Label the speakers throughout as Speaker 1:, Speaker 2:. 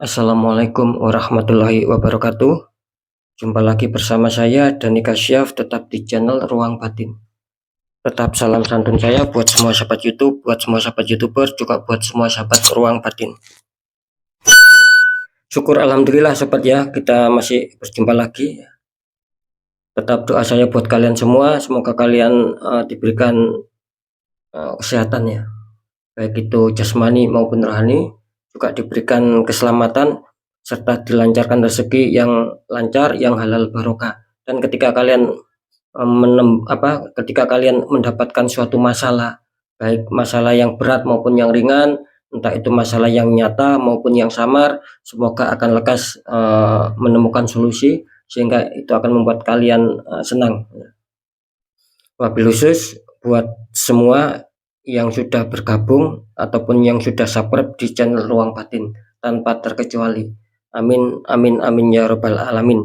Speaker 1: Assalamualaikum warahmatullahi wabarakatuh. Jumpa lagi bersama saya Dani Kasyaf, tetap di channel Ruang Batin. Tetap salam santun saya buat semua sahabat YouTube, buat semua sahabat YouTuber, juga buat semua sahabat Ruang Batin. Syukur alhamdulillah sobat ya, kita masih berjumpa lagi. Tetap doa saya buat kalian semua, semoga kalian diberikan kesehatan ya, baik itu jasmani maupun rohani, juga diberikan keselamatan serta dilancarkan rezeki yang lancar, yang halal barokah. Dan ketika kalian ketika kalian mendapatkan suatu masalah, baik masalah yang berat maupun yang ringan, entah itu masalah yang nyata maupun yang samar, semoga akan lekas menemukan solusi sehingga itu akan membuat kalian senang. Wabil khusus buat semua yang sudah bergabung ataupun yang sudah subscribe di channel Ruang Batin tanpa terkecuali. Amin amin amin ya robbal alamin.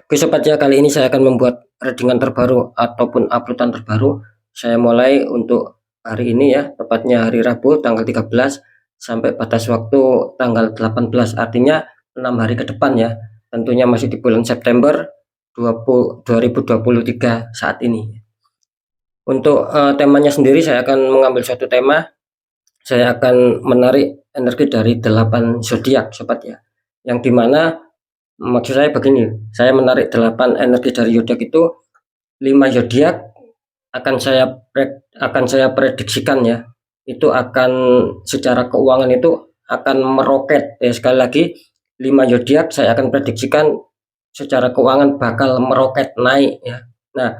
Speaker 1: Oke sobat ya, kali ini saya akan membuat readingan terbaru ataupun uploadan terbaru. Saya mulai untuk hari ini ya, tepatnya hari Rabu tanggal 13 sampai batas waktu tanggal 18, artinya 6 hari ke depan ya. Tentunya masih di bulan September 2023 saat ini. Untuk temanya sendiri saya akan mengambil suatu tema. Saya akan menarik energi dari 8 zodiak sobat ya. Yang dimana maksud saya begini, saya menarik 8 energi dari zodiak itu, 5 zodiak akan saya prediksikan ya. Itu akan secara keuangan itu akan meroket. Sekali lagi 5 zodiak saya akan prediksikan secara keuangan bakal meroket naik ya. Nah,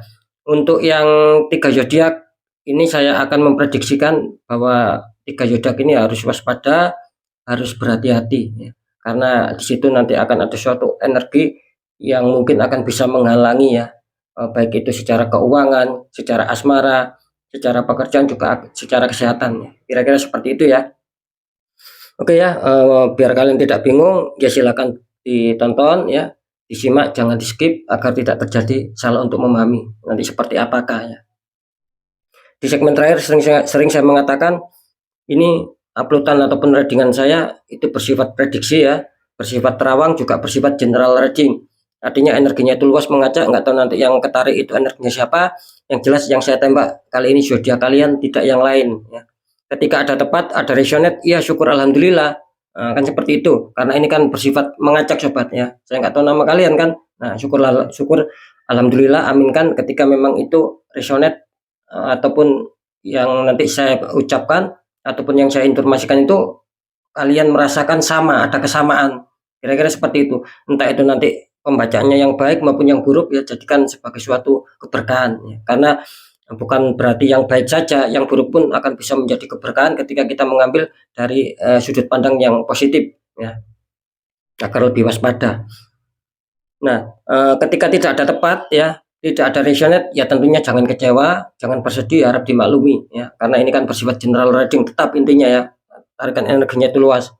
Speaker 1: untuk yang 3 zodiak ini saya akan memprediksikan bahwa 3 zodiak ini harus waspada, harus berhati-hati ya. Karena di situ nanti akan ada suatu energi yang mungkin akan bisa menghalangi ya, baik itu secara keuangan, secara asmara, secara pekerjaan, juga secara kesehatan. Kira-kira seperti itu ya. Oke ya, biar kalian tidak bingung ya silakan ditonton ya, disimak, jangan di skip agar tidak terjadi salah untuk memahami nanti seperti apakah ya. Di segmen terakhir sering saya mengatakan ini uploadan ataupun readingan saya itu bersifat prediksi ya, bersifat terawang, juga bersifat general reading. Artinya energinya itu luas mengacak, nggak tahu nanti yang ketarik itu energinya siapa. Yang jelas yang saya tembak kali ini zodiak kalian, tidak yang lain ya. Ketika ada tepat, ada resonate, ya syukur alhamdulillah. Nah, kan seperti itu. Karena ini kan bersifat mengacak sobat ya. Saya nggak tahu nama kalian kan. Nah, syukur alhamdulillah, aminkan ketika memang itu resonate ataupun yang nanti saya ucapkan ataupun yang saya informasikan itu kalian merasakan sama, ada kesamaan. Kira-kira seperti itu. Entah itu nanti pembacaannya yang baik maupun yang buruk ya jadikan sebagai suatu keberkahan ya. Karena bukan berarti yang baik saja, yang buruk pun akan bisa menjadi keberkahan ketika kita mengambil dari sudut pandang yang positif ya, agar lebih waspada. Nah, ketika tidak ada tepat ya, tidak ada resonate ya, tentunya jangan kecewa, jangan bersedih, harap dimaklumi ya, karena ini kan bersifat general reading, tetap intinya ya, tarikan energinya itu luas.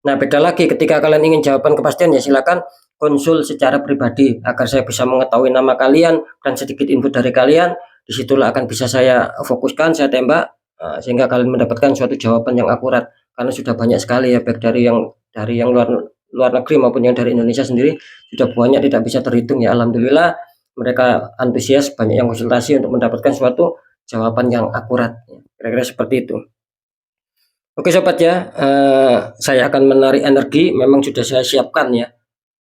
Speaker 1: Nah, beda lagi ketika kalian ingin jawaban kepastian ya silakan konsul secara pribadi agar saya bisa mengetahui nama kalian dan sedikit info dari kalian. Disitulah akan bisa saya fokuskan, saya tembak sehingga kalian mendapatkan suatu jawaban yang akurat. Karena sudah banyak sekali ya, baik dari yang luar luar negeri maupun yang dari Indonesia sendiri sudah banyak, tidak bisa terhitung ya. Alhamdulillah mereka antusias, banyak yang konsultasi untuk mendapatkan suatu jawaban yang akurat. Kira-kira seperti itu. Oke sobat ya, saya akan menarik energi, memang sudah saya siapkan ya.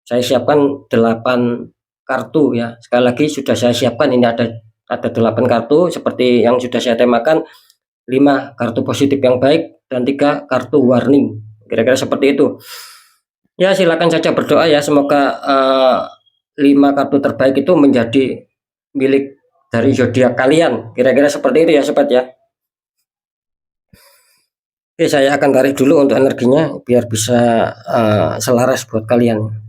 Speaker 1: Saya siapkan 8 kartu ya. Sekali lagi sudah saya siapkan, ini ada 8 kartu seperti yang sudah saya temakan, 5 kartu positif yang baik dan 3 kartu warning. Kira-kira seperti itu. Ya silakan saja berdoa ya, semoga 5 kartu terbaik itu menjadi milik dari zodiak kalian. Kira-kira seperti itu ya sobat ya. Oke, saya akan tarik dulu untuk energinya biar bisa selaras buat kalian.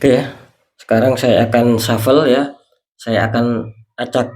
Speaker 1: Oke ya, sekarang saya akan shuffle ya, saya akan acak.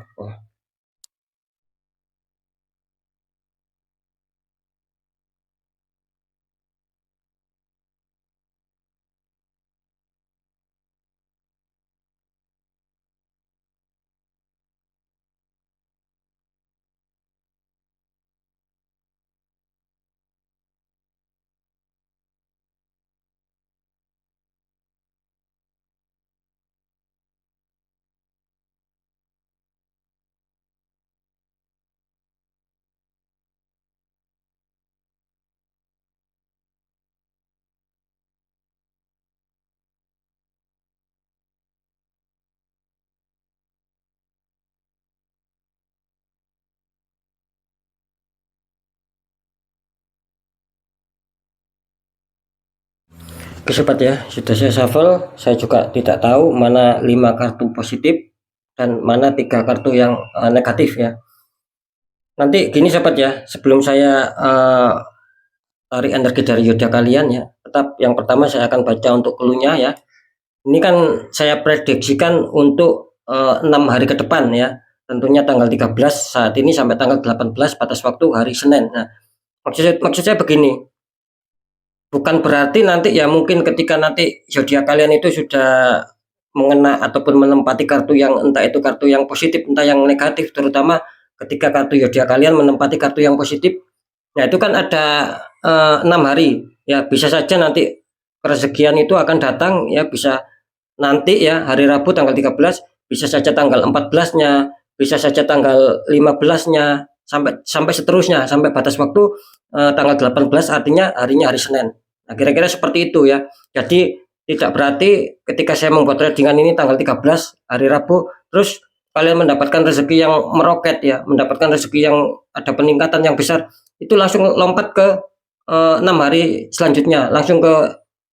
Speaker 1: Oke sobat ya, sudah saya shuffle, saya juga tidak tahu mana 5 kartu positif dan mana 3 kartu yang negatif ya. Nanti gini sobat ya, sebelum saya tarik energi dari zodiak kalian ya, tetap yang pertama saya akan baca untuk clue-nya ya. Ini kan saya prediksikan untuk 6 hari ke depan ya. Tentunya tanggal 13 saat ini sampai tanggal 18 batas waktu hari Senin. Nah, maksud saya begini, bukan berarti nanti ya mungkin ketika nanti zodiak kalian itu sudah mengena ataupun menempati kartu yang entah itu kartu yang positif entah yang negatif, terutama ketika kartu zodiak kalian menempati kartu yang positif. Nah, itu kan ada 6 hari ya, bisa saja nanti kerezekian itu akan datang ya, bisa nanti ya hari Rabu tanggal 13, bisa saja tanggal 14-nya, bisa saja tanggal 15-nya, sampai sampai seterusnya sampai batas waktu tanggal 18, artinya harinya hari Senin. Nah, kira-kira seperti itu ya. Jadi tidak berarti ketika saya membuat tradingan ini tanggal 13 hari Rabu terus kalian mendapatkan rezeki yang meroket ya, mendapatkan rezeki yang ada peningkatan yang besar, itu langsung lompat ke 6 hari selanjutnya, langsung ke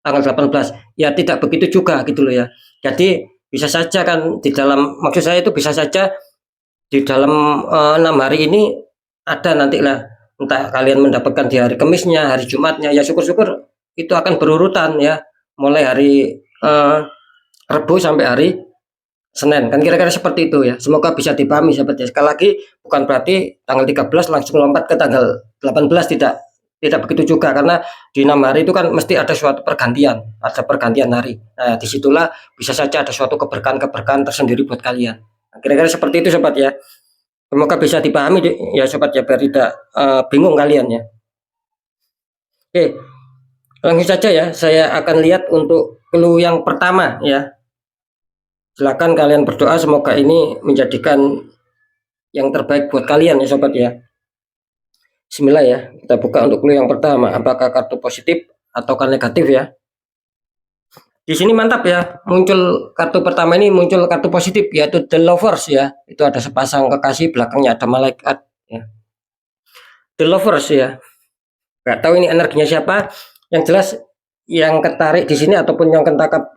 Speaker 1: tanggal 18. Ya tidak begitu juga gitu loh ya. Jadi bisa saja kan di dalam, maksud saya itu bisa saja di dalam 6 hari ini ada nanti lah, entah kalian mendapatkan di hari Kamisnya, hari Jumatnya, ya syukur-syukur itu akan berurutan ya, mulai hari Rabu sampai hari Senin, kan kira-kira seperti itu ya. Semoga bisa dipahami sahabat ya. Sekali lagi bukan berarti tanggal 13 langsung lompat ke tanggal 18, tidak begitu juga, karena di 6 hari itu kan mesti ada suatu pergantian, ada pergantian hari. Nah, disitulah bisa saja ada suatu keberkahan-keberkahan tersendiri buat kalian. Nah, kira-kira seperti itu sobat ya. Semoga bisa dipahami ya sobat ya, biar tidak bingung kalian ya. Oke, langsung saja ya, saya akan lihat untuk clue yang pertama ya. Silakan kalian berdoa semoga ini menjadikan yang terbaik buat kalian ya sobat ya. Bismillah ya, kita buka untuk clue yang pertama. Apakah kartu positif ataukah negatif ya? Di sini mantap ya, muncul kartu pertama ini, muncul kartu positif yaitu The Lovers ya. Itu ada sepasang kekasih, belakangnya ada malaikat ya. The Lovers ya. Nggak tahu ini energinya siapa. Yang jelas yang ketarik di sini ataupun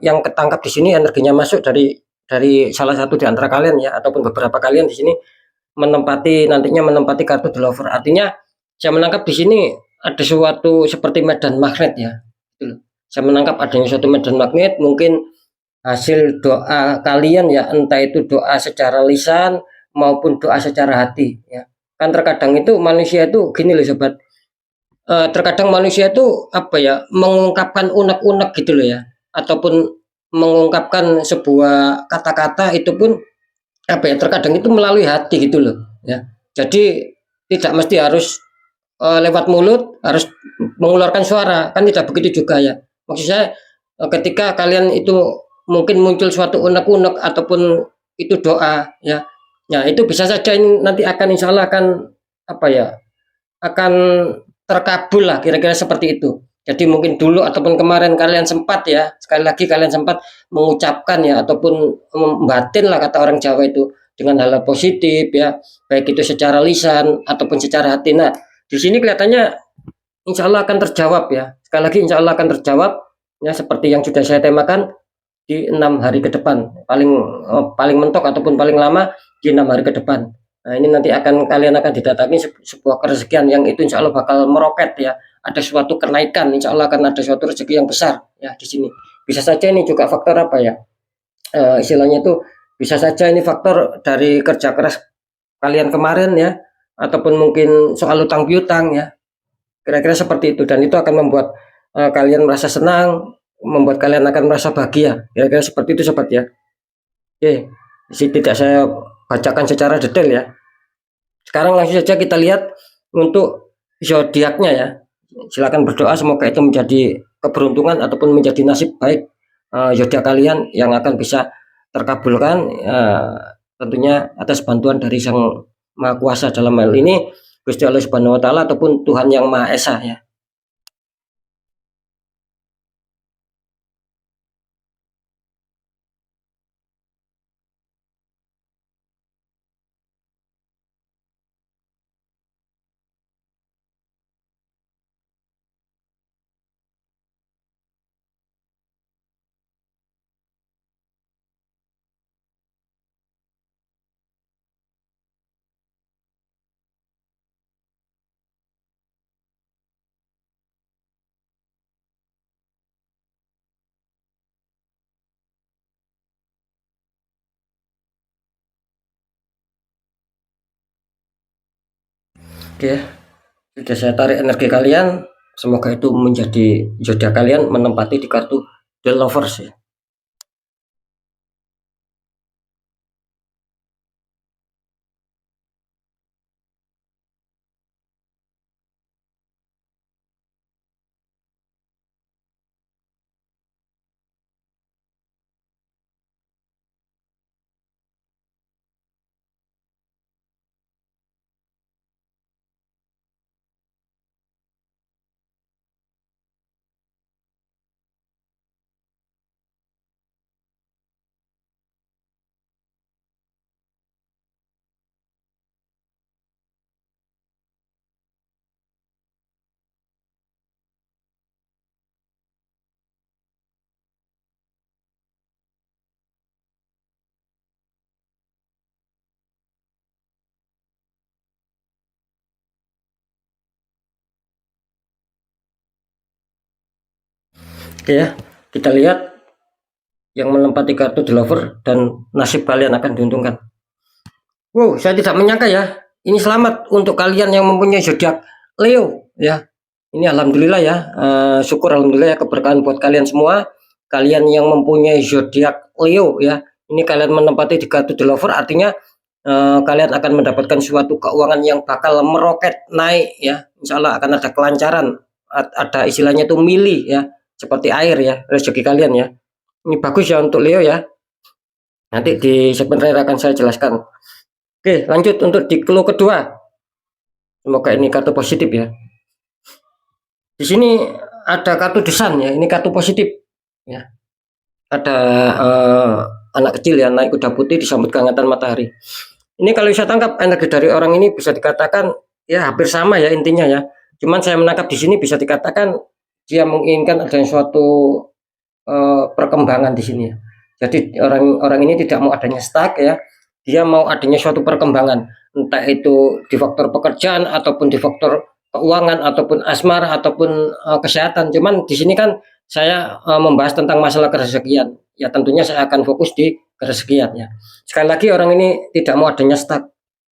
Speaker 1: yang ketangkap di sini energinya masuk dari salah satu di antara kalian ya, ataupun beberapa kalian di sini nantinya menempati kartu The Lover. Artinya saya menangkap di sini ada suatu seperti medan magnet ya. Saya menangkap adanya suatu medan magnet, mungkin hasil doa kalian ya, entah itu doa secara lisan maupun doa secara hati ya. Kan terkadang itu manusia itu gini loh sobat, terkadang manusia itu apa ya, mengungkapkan unek-unek gitu loh ya, ataupun mengungkapkan sebuah kata-kata itu pun apa ya, terkadang itu melalui hati gitu loh ya. Jadi tidak mesti harus lewat mulut, harus mengeluarkan suara, kan tidak begitu juga ya. Maksud saya ketika kalian itu mungkin muncul suatu unek-unek ataupun itu doa ya, nah itu bisa saja ini nanti akan insya Allah akan apa ya, akan terkabul lah, kira-kira seperti itu. Jadi mungkin dulu ataupun kemarin kalian sempat ya, sekali lagi kalian sempat mengucapkan ya, ataupun membatin lah kata orang Jawa itu, dengan hal positif ya, baik itu secara lisan ataupun secara hati. Nah, di sini kelihatannya insya Allah akan terjawab ya. Sekali lagi insya Allah akan terjawab ya, seperti yang sudah saya temakan di 6 hari ke depan, paling mentok ataupun paling lama di 6 hari ke depan. Nah, ini nanti kalian akan didatangi sebuah kerezekian yang itu insya Allah bakal meroket ya. Ada suatu kenaikan, insya Allah akan ada suatu rezeki yang besar ya di sini. bisa saja ini juga faktor apa ya, istilahnya itu bisa saja ini faktor dari kerja keras kalian kemarin ya, ataupun mungkin soal utang piutang ya, kira-kira seperti itu, dan itu akan membuat kalian merasa senang, membuat kalian akan merasa bahagia, kira-kira seperti itu sobat ya. Oke, tidak saya bacakan secara detail ya. Sekarang langsung saja kita lihat untuk zodiaknya ya. Silakan berdoa semoga itu menjadi keberuntungan ataupun menjadi nasib baik zodiak kalian yang akan bisa terkabulkan, tentunya atas bantuan dari Sang Maha Kuasa, dalam hal ini Gusti Allah Subhanahu wa taala ataupun Tuhan yang Maha Esa ya. Oke, sudah saya tarik energi kalian, semoga itu menjadi zodiak kalian menempati di kartu The Lovers ya. Oke ya, kita lihat yang menempati kartu The Lover dan nasib kalian akan diuntungkan. Wow, saya tidak menyangka ya. Ini selamat untuk kalian yang mempunyai zodiak Leo ya. Ini alhamdulillah ya, syukur alhamdulillah ya, keberkahan buat kalian semua. Kalian yang mempunyai zodiak Leo ya, ini kalian menempati di kartu The Lover, artinya kalian akan mendapatkan suatu keuangan yang bakal meroket naik ya. Insya Allah akan ada kelancaran, ada istilahnya itu milih ya, seperti air ya rezeki kalian ya. Ini bagus ya untuk Leo ya. Nanti di segmen terakhir akan saya jelaskan. Oke, lanjut untuk di clue kedua. Semoga ini kartu positif ya. Di sini ada kartu desan ya. Ini kartu positif ya. Ada anak kecil ya naik kuda putih disambut kehangatan matahari. Ini kalau saya tangkap energi dari orang ini bisa dikatakan ya hampir sama ya intinya ya. Cuman saya menangkap di sini bisa dikatakan dia menginginkan adanya suatu perkembangan di sini ya. Jadi orang ini tidak mau adanya stuck ya, dia mau adanya suatu perkembangan, entah itu di faktor pekerjaan ataupun di faktor keuangan ataupun asmara ataupun kesehatan. Cuman di sini kan saya membahas tentang masalah kerezekian. Ya tentunya saya akan fokus di kerezekian ya. Sekali lagi orang ini tidak mau adanya stuck.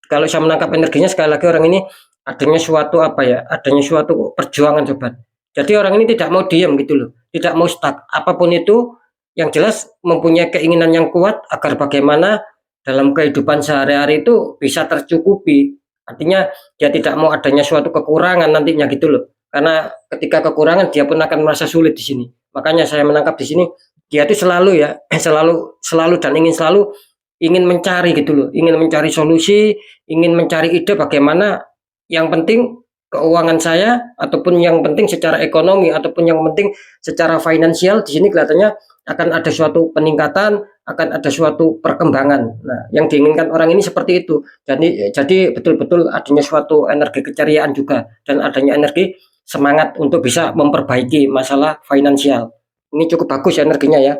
Speaker 1: Kalau saya menangkap energinya sekali lagi orang ini adanya suatu apa ya, adanya suatu perjuangan sobat. Jadi orang ini tidak mau diam gitu loh, tidak mau stuck. Apapun itu, yang jelas mempunyai keinginan yang kuat agar bagaimana dalam kehidupan sehari-hari itu bisa tercukupi. Artinya dia tidak mau adanya suatu kekurangan nantinya gitu loh. Karena ketika kekurangan dia pun akan merasa sulit di sini. Makanya saya menangkap di sini dia itu selalu ya, selalu dan ingin mencari gitu loh, ingin mencari solusi, ingin mencari ide bagaimana yang penting keuangan saya ataupun yang penting secara ekonomi ataupun yang penting secara finansial di sini kelihatannya akan ada suatu peningkatan, akan ada suatu perkembangan. Nah, yang diinginkan orang ini seperti itu. Jadi betul-betul adanya suatu energi keceriaan juga dan adanya energi semangat untuk bisa memperbaiki masalah finansial. Ini cukup bagus energinya ya.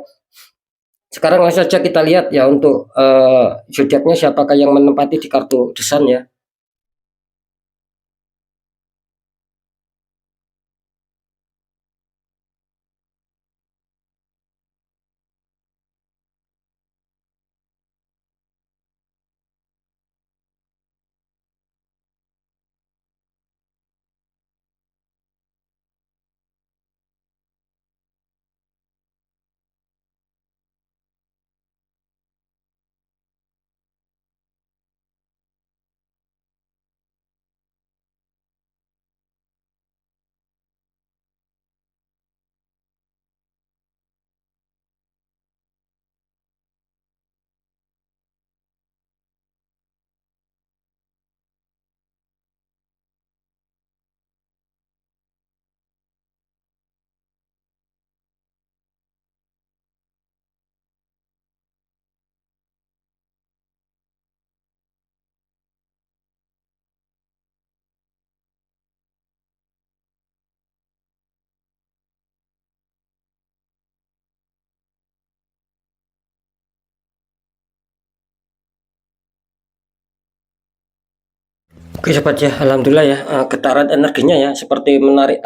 Speaker 1: Sekarang langsung saja kita lihat ya untuk zodiaknya siapakah yang menempati di kartu desan ya. Oke sobat ya, alhamdulillah ya, getaran energinya ya seperti menarik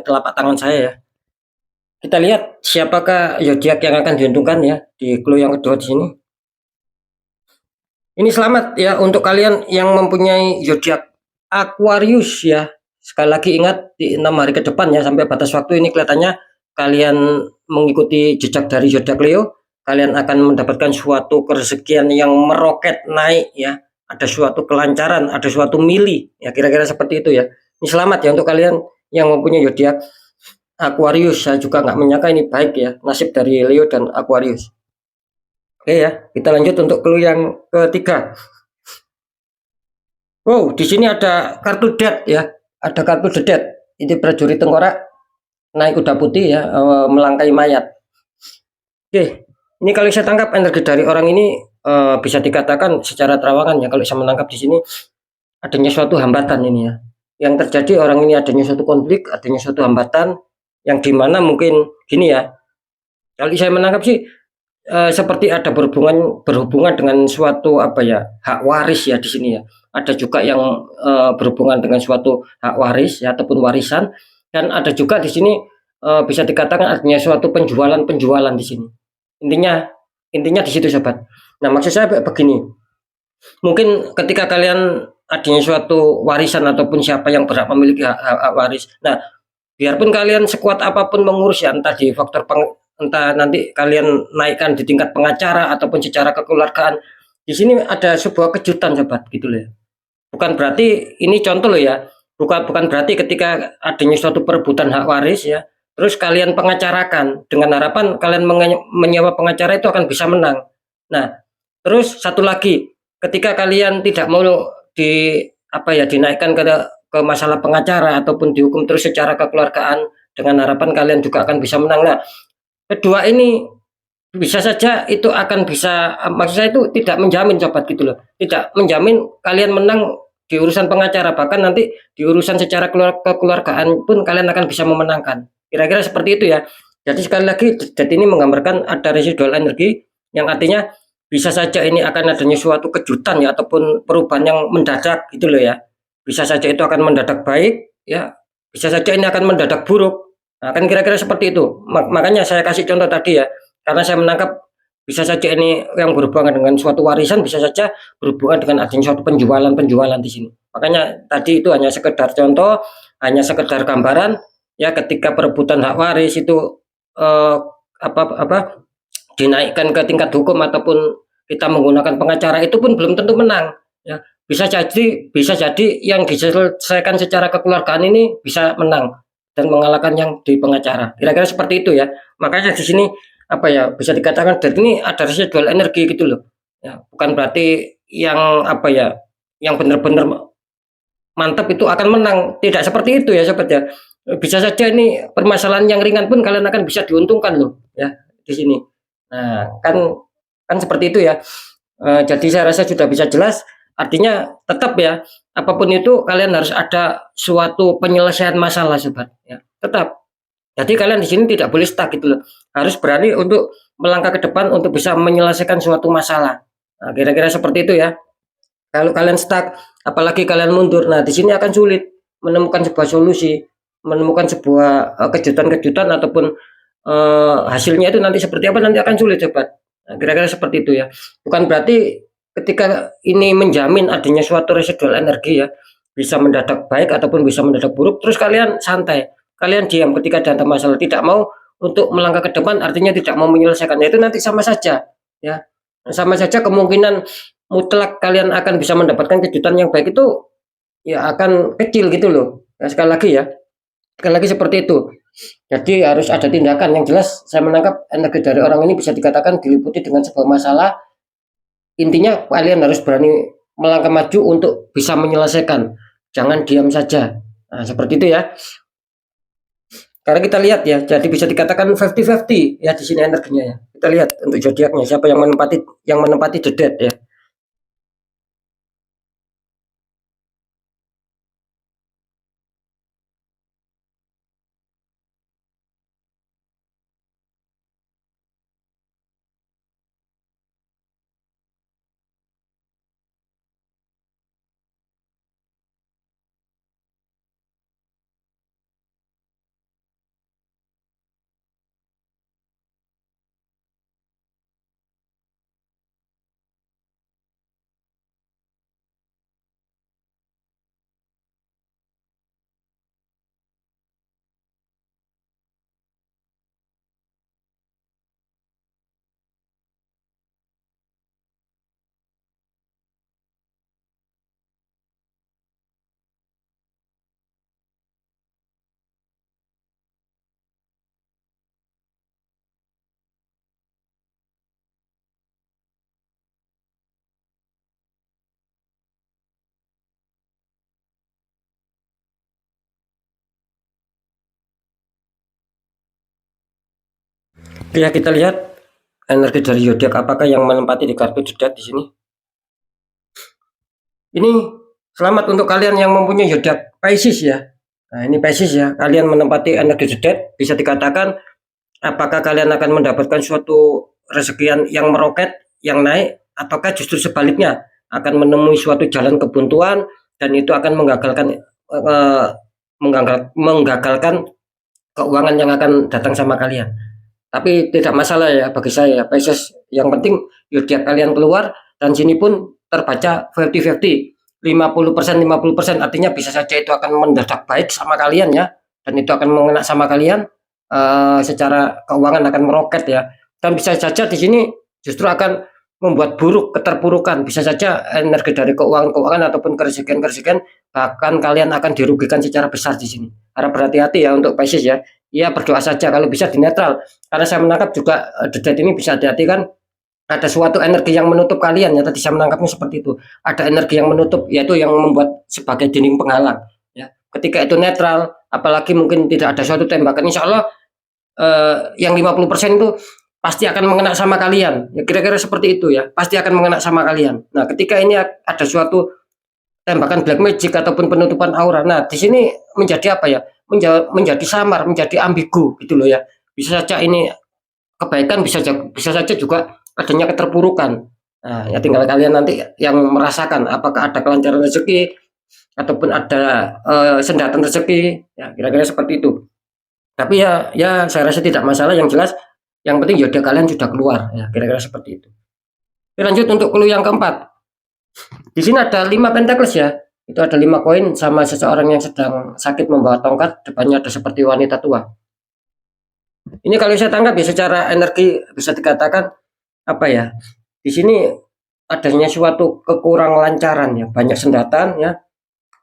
Speaker 1: telapak tangan saya ya. Kita lihat siapakah zodiak yang akan diuntungkan ya di clue yang kedua di sini. Ini selamat ya untuk kalian yang mempunyai zodiak Aquarius ya. Sekali lagi ingat di 6 hari ke depan ya sampai batas waktu ini kelihatannya kalian mengikuti jejak dari zodiak Leo, kalian akan mendapatkan suatu kerezekian yang meroket naik ya. Ada suatu kelancaran, ada suatu milih ya kira-kira seperti itu ya. Ini selamat ya untuk kalian yang mempunyai zodiak Aquarius. Saya juga nggak menyangka ini baik ya nasib dari Leo dan Aquarius. Oke ya, kita lanjut untuk clue yang ketiga. Wow, di sini ada kartu death ya. Ada kartu the death. Ini prajurit tengkorak naik kuda putih ya, melangkai mayat. Oke, ini kalau saya tangkap energi dari orang ini bisa dikatakan secara terawangan ya. Kalau saya menangkap di sini adanya suatu hambatan ini ya. Yang terjadi orang ini adanya suatu konflik, adanya suatu hambatan yang dimana mungkin gini ya. Kalau saya menangkap sih seperti ada berhubungan dengan suatu apa ya, hak waris ya di sini ya. Ada juga yang berhubungan dengan suatu hak waris ya ataupun warisan, dan ada juga di sini bisa dikatakan artinya suatu penjualan-penjualan di sini. Intinya intinya di situ sobat. Nah, maksud saya begini. Mungkin ketika kalian adanya suatu warisan ataupun siapa yang berhak memiliki hak waris. Nah, biarpun kalian sekuat apapun mengurus ya entah di entah nanti kalian naikkan di tingkat pengacara ataupun secara kekeluargaan, di sini ada sebuah kejutan sobat gitu loh ya. Bukan berarti ini contoh loh ya, bukan bukan berarti ketika adanya suatu perebutan hak waris ya, terus kalian pengacarakan dengan harapan kalian menyewa pengacara itu akan bisa menang. Nah, terus satu lagi, ketika kalian tidak mau di apa ya dinaikkan ke masalah pengacara ataupun dihukum terus secara kekeluargaan dengan harapan kalian juga akan bisa menang. Nah, kedua ini bisa saja itu akan bisa maksud saya itu tidak menjamin sobat gitu loh. Tidak menjamin kalian menang di urusan pengacara, bahkan nanti di urusan secara kekeluargaan pun kalian akan bisa memenangkan. Kira-kira seperti itu ya. Jadi sekali lagi jadi ini menggambarkan ada residual energi yang artinya bisa saja ini akan adanya suatu kejutan ya ataupun perubahan yang mendadak gitu loh ya. Bisa saja itu akan mendadak baik ya. Bisa saja ini akan mendadak buruk. Nah, kan kira-kira seperti itu. Makanya saya kasih contoh tadi ya. Karena saya menangkap bisa saja ini yang berhubungan dengan suatu warisan, bisa saja berhubungan dengan adanya suatu penjualan-penjualan di sini. Makanya tadi itu hanya sekedar contoh, hanya sekedar gambaran ya ketika perebutan hak waris itu eh, apa dinaikkan ke tingkat hukum ataupun kita menggunakan pengacara itu pun belum tentu menang ya. Bisa jadi yang diselesaikan secara kekeluargaan ini bisa menang dan mengalahkan yang di pengacara. Kira-kira seperti itu ya. Makanya di sini apa ya bisa dikatakan dari ini ada residual energi gitu loh. Ya, bukan berarti yang apa ya yang benar-benar mantap itu akan menang. Tidak seperti itu ya sobat ya. Bisa saja ini permasalahan yang ringan pun kalian akan bisa diuntungkan loh ya di sini. Nah, kan seperti itu ya. Jadi saya rasa sudah bisa jelas. Artinya tetap ya, apapun itu kalian harus ada suatu penyelesaian masalah sobat ya. Tetap. Jadi kalian di sini tidak boleh stuck gitu loh. Harus berani untuk melangkah ke depan untuk bisa menyelesaikan suatu masalah. Nah, kira-kira seperti itu ya. Kalau kalian stuck, apalagi kalian mundur, nah di sini akan sulit menemukan sebuah solusi, menemukan sebuah kejutan-kejutan ataupun hasilnya itu nanti seperti apa nanti akan sulit sobat. Nah, kira-kira seperti itu ya. Bukan berarti ketika ini menjamin adanya suatu residual energi ya, bisa mendadak baik ataupun bisa mendadak buruk, terus kalian santai, kalian diam ketika ada masalah, tidak mau untuk melangkah ke depan, artinya tidak mau menyelesaikannya itu nanti sama saja ya. Sama saja kemungkinan mutlak kalian akan bisa mendapatkan kejutan yang baik itu ya akan kecil gitu loh. Nah, sekali lagi seperti itu. Jadi harus ada tindakan yang jelas. Saya menangkap energi dari orang ini bisa dikatakan diliputi dengan sebuah masalah. Intinya kalian harus berani melangkah maju untuk bisa menyelesaikan. Jangan diam saja. Nah, seperti itu ya. Karena kita lihat ya, jadi bisa dikatakan 50-50 ya di sini energinya ya. Kita lihat untuk zodiaknya siapa yang menempati the dead ya. Ya, kita lihat energi dari zodiak apakah yang menempati di kartu zodiak di sini. Ini selamat untuk kalian yang mempunyai zodiak Pisces ya. Nah, ini Pisces ya, kalian menempati energi zodiak, bisa dikatakan apakah kalian akan mendapatkan suatu rezeki yang meroket, yang naik, ataukah justru sebaliknya akan menemui suatu jalan kebuntuan dan itu akan menggagalkan keuangan yang akan datang sama kalian. Tapi tidak masalah ya bagi saya, Pisces. Yang penting zodiak kalian keluar dan sini pun terbaca 50-50. 50% 50%, artinya bisa saja itu akan mendadak baik sama kalian ya, dan itu akan mengena sama kalian, secara keuangan akan meroket ya, dan bisa saja di sini justru akan membuat buruk keterpurukan, bisa saja energi dari keuangan ataupun keresahan bahkan kalian akan dirugikan secara besar di sini. Harap berhati-hati ya untuk Pisces ya. Ya berdoa saja kalau bisa di netral, karena saya menangkap juga the ini bisa hati-hati kan, ada suatu energi yang menutup kalian ya, tadi saya menangkapnya seperti itu. Ada energi yang menutup, yaitu yang membuat sebagai dinding penghalang ya. Ketika itu netral, apalagi mungkin tidak ada suatu tembakan, insya Allah yang 50% itu pasti akan mengena sama kalian ya, kira-kira seperti itu ya, pasti akan mengena sama kalian. Nah, ketika ini ada suatu tembakan black magic ataupun penutupan aura, nah di sini menjadi apa ya, menjadi samar, menjadi ambigu gitu loh ya. Bisa saja ini kebaikan, bisa saja juga adanya keterpurukan. Nah, ya tinggal kalian nanti yang merasakan apakah ada kelancaran rezeki ataupun ada sendatan rezeki, ya kira-kira seperti itu. Tapi ya saya rasa tidak masalah, yang jelas yang penting zodiak kalian sudah keluar ya, kira-kira seperti itu. Oke, lanjut untuk clue yang keempat. Di sini ada 5 pentacles ya. Itu ada 5 koin sama seseorang yang sedang sakit membawa tongkat, depannya ada seperti wanita tua. Ini kalau saya tangkap ya secara energi bisa dikatakan apa ya? Di sini adanya suatu kekurang lancaran ya, banyak sendatan ya,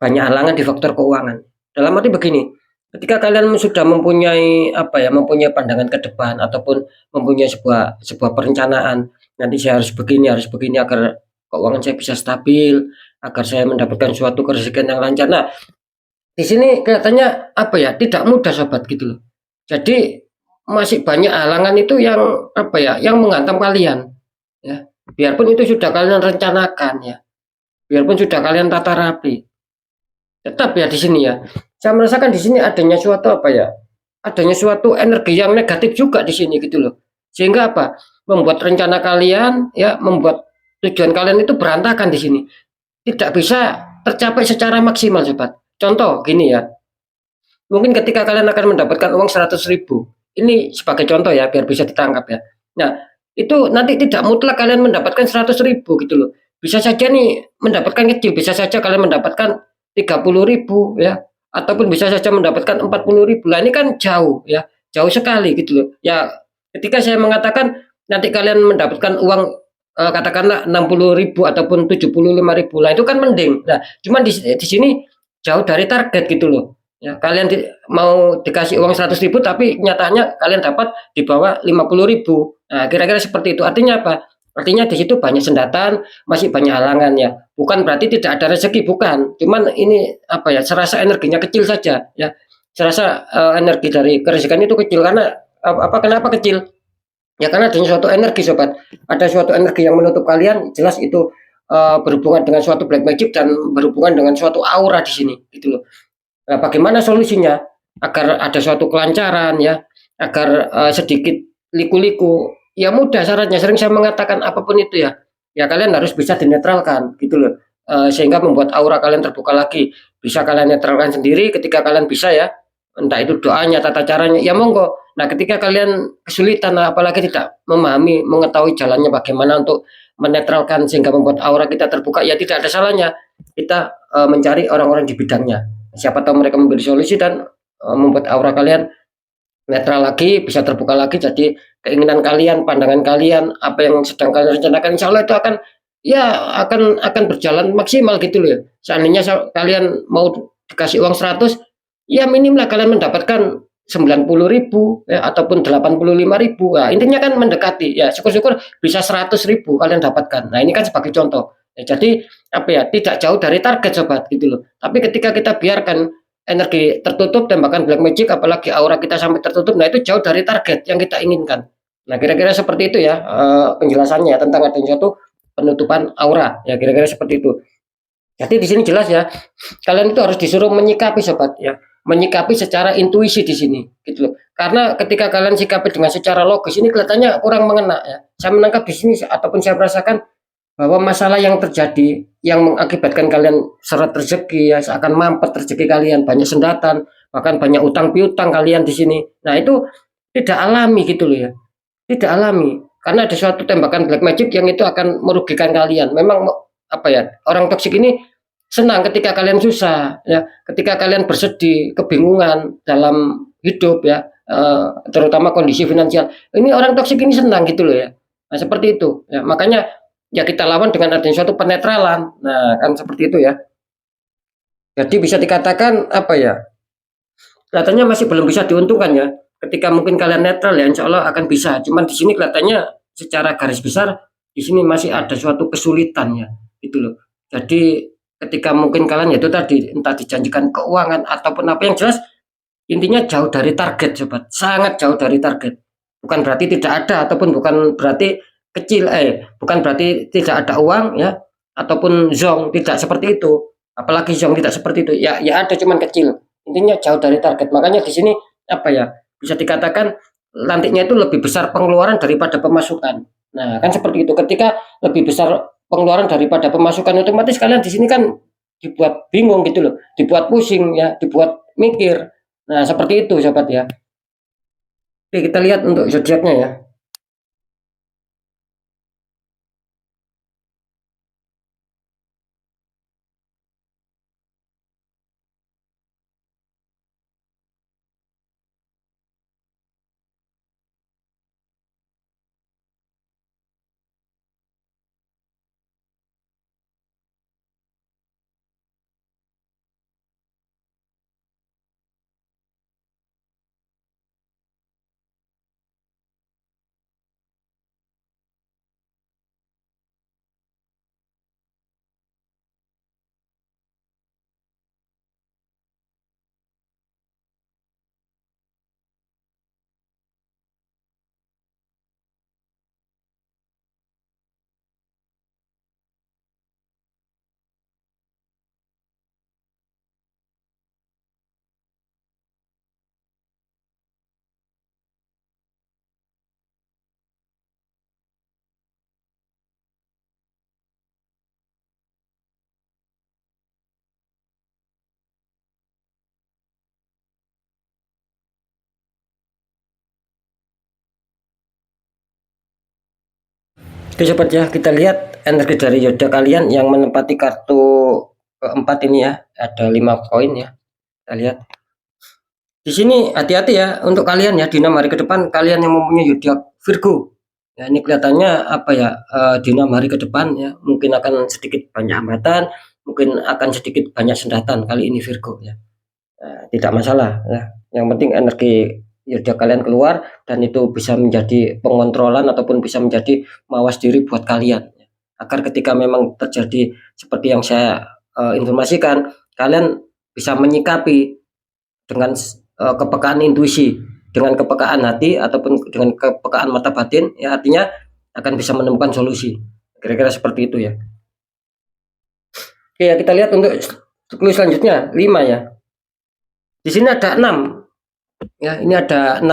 Speaker 1: banyak halangan di faktor keuangan. Dalam arti begini, ketika kalian sudah mempunyai apa ya, mempunyai pandangan ke depan ataupun mempunyai sebuah perencanaan, nanti saya harus begini agar keuangan saya bisa stabil, agar saya mendapatkan suatu kerezekian yang lancar. Nah, di sini kelihatannya apa ya, tidak mudah sobat gitu loh. Jadi masih banyak halangan itu yang apa ya, yang menghantam kalian ya. Biarpun itu sudah kalian rencanakan ya, biarpun sudah kalian tata rapi, tetap ya di sini ya. Saya merasakan di sini adanya suatu apa ya? Adanya suatu energi yang negatif juga di sini gitu loh. Sehingga apa? Membuat rencana kalian ya, membuat tujuan kalian itu berantakan di sini. Tidak bisa tercapai secara maksimal, sobat. Contoh gini ya. Mungkin ketika kalian akan mendapatkan uang 100.000. Ini sebagai contoh ya, biar bisa ditangkap ya. Nah, itu nanti tidak mutlak kalian mendapatkan 100.000 gitu loh. Bisa saja nih mendapatkan kecil, bisa saja kalian mendapatkan 30.000 ya, ataupun bisa saja mendapatkan 40.000. Lah ini kan jauh ya, jauh sekali gitu loh. Ya, ketika saya mengatakan nanti kalian mendapatkan uang katakanlah 60.000 ataupun 75.000, lah itu kan mending. Nah, cuman di sini jauh dari target gitu loh. Ya, kalian mau dikasih uang 100.000 tapi nyatanya kalian dapat di bawah 50.000. Nah, kira-kira seperti itu. Artinya apa? Artinya di situ banyak sendatan, masih banyak halangan ya. Bukan berarti tidak ada rezeki, bukan. Cuman ini apa ya? Serasa energinya kecil saja ya. Serasa energi dari kerezekian itu kecil karena kenapa kecil? Ya karena adanya suatu energi, sobat. Ada suatu energi yang menutup kalian, jelas itu berhubungan dengan suatu black magic dan berhubungan dengan suatu aura di sini gitu loh. Nah, bagaimana solusinya agar ada suatu kelancaran ya, agar sedikit liku-liku? Ya mudah syaratnya, sering saya mengatakan apapun itu ya, ya kalian harus bisa dinetralkan gitu loh, sehingga membuat aura kalian terbuka lagi. Bisa kalian netralkan sendiri ketika kalian bisa ya, entah itu doanya, tata caranya, ya monggo. Nah, ketika kalian kesulitan, apalagi tidak memahami, mengetahui jalannya bagaimana untuk menetralkan sehingga membuat aura kita terbuka, ya tidak ada salahnya kita mencari orang-orang di bidangnya. Siapa tahu mereka memberi solusi dan membuat aura kalian netral lagi, bisa terbuka lagi. Jadi keinginan kalian, pandangan kalian, apa yang sedang kalian rencanakan, insya Allah itu akan ya akan berjalan maksimal gitu loh ya. Seandainya kalian mau dikasih uang 100, ya minim lah kalian mendapatkan 90.000 ya, ataupun 85.000. Nah, intinya kan mendekati ya, syukur-syukur bisa 100.000 kalian dapatkan. Nah, ini kan sebagai contoh ya, jadi apa ya, tidak jauh dari target sobat gitu loh. Tapi ketika kita biarkan energi tertutup, tembakan black magic, apalagi aura kita sampai tertutup, nah itu jauh dari target yang kita inginkan. Nah, kira-kira seperti itu ya penjelasannya tentang adanya suatu penutupan aura. Ya, kira-kira seperti itu. Jadi di sini jelas ya, kalian itu harus disuruh menyikapi sobat ya, menyikapi secara intuisi di sini gitu loh. Karena ketika kalian sikapi dengan secara logis ini kelihatannya kurang mengena ya. Saya menangkap di sini ataupun saya merasakan bahwa masalah yang terjadi yang mengakibatkan kalian seret rezeki ya, seakan mampet rezeki kalian, banyak sendatan, bahkan banyak utang piutang kalian di sini. Nah, itu tidak alami gitu loh ya. Tidak alami karena ada suatu tembakan black magic yang itu akan merugikan kalian. Memang apa ya, orang toksik ini senang ketika kalian susah ya, ketika kalian bersedih, kebingungan dalam hidup ya, terutama kondisi finansial. Ini orang toksik ini senang gitu loh ya. Nah, seperti itu ya. Makanya ya kita lawan dengan adanya suatu penetralan. Nah, kan seperti itu ya. Jadi bisa dikatakan apa ya? Kelihatannya masih belum bisa diuntungkan ya. Ketika mungkin kalian netral ya, insya Allah akan bisa. Cuman di sini kelihatannya secara garis besar di sini masih ada suatu kesulitan ya, gitu loh. Jadi ketika mungkin kalian ya itu tadi entah dijanjikan keuangan ataupun apa yang jelas intinya jauh dari target sobat, sangat jauh dari target. Bukan berarti tidak ada ataupun bukan berarti kecil bukan berarti tidak ada uang ya ataupun zong tidak seperti itu. Apalagi zong tidak seperti itu. Ya ya ada cuman kecil. Intinya jauh dari target. Makanya di sini apa ya? Bisa dikatakan nantinya itu lebih besar pengeluaran daripada pemasukan. Nah, kan seperti itu. Ketika lebih besar pengeluaran daripada pemasukan otomatis kalian di sini kan dibuat bingung gitu loh, dibuat pusing ya, dibuat mikir. Nah, seperti itu sobat ya. Oke, kita lihat untuk zodiaknya ya. Oke sobat ya, kita lihat energi dari zodiak kalian yang menempati kartu keempat ini ya. Ada 5 koin ya. Kita lihat. Di sini hati-hati ya untuk kalian ya di 6 hari ke depan kalian yang mempunyai zodiak Virgo. Ya, ini kelihatannya apa ya di 6 hari ke depan ya mungkin akan sedikit banyak hambatan, mungkin akan sedikit banyak sendatan kali ini Virgo ya. Tidak masalah ya. Yang penting energi zodiak kalian keluar dan itu bisa menjadi pengontrolan ataupun bisa menjadi mawas diri buat kalian. Agar ketika memang terjadi seperti yang saya informasikan, kalian bisa menyikapi dengan kepekaan intuisi, dengan kepekaan hati ataupun dengan kepekaan mata batin ya artinya akan bisa menemukan solusi. Kira-kira seperti itu ya. Oke ya, kita lihat untuk clue selanjutnya 5 ya. Di sini ada 6 ya, ini ada 6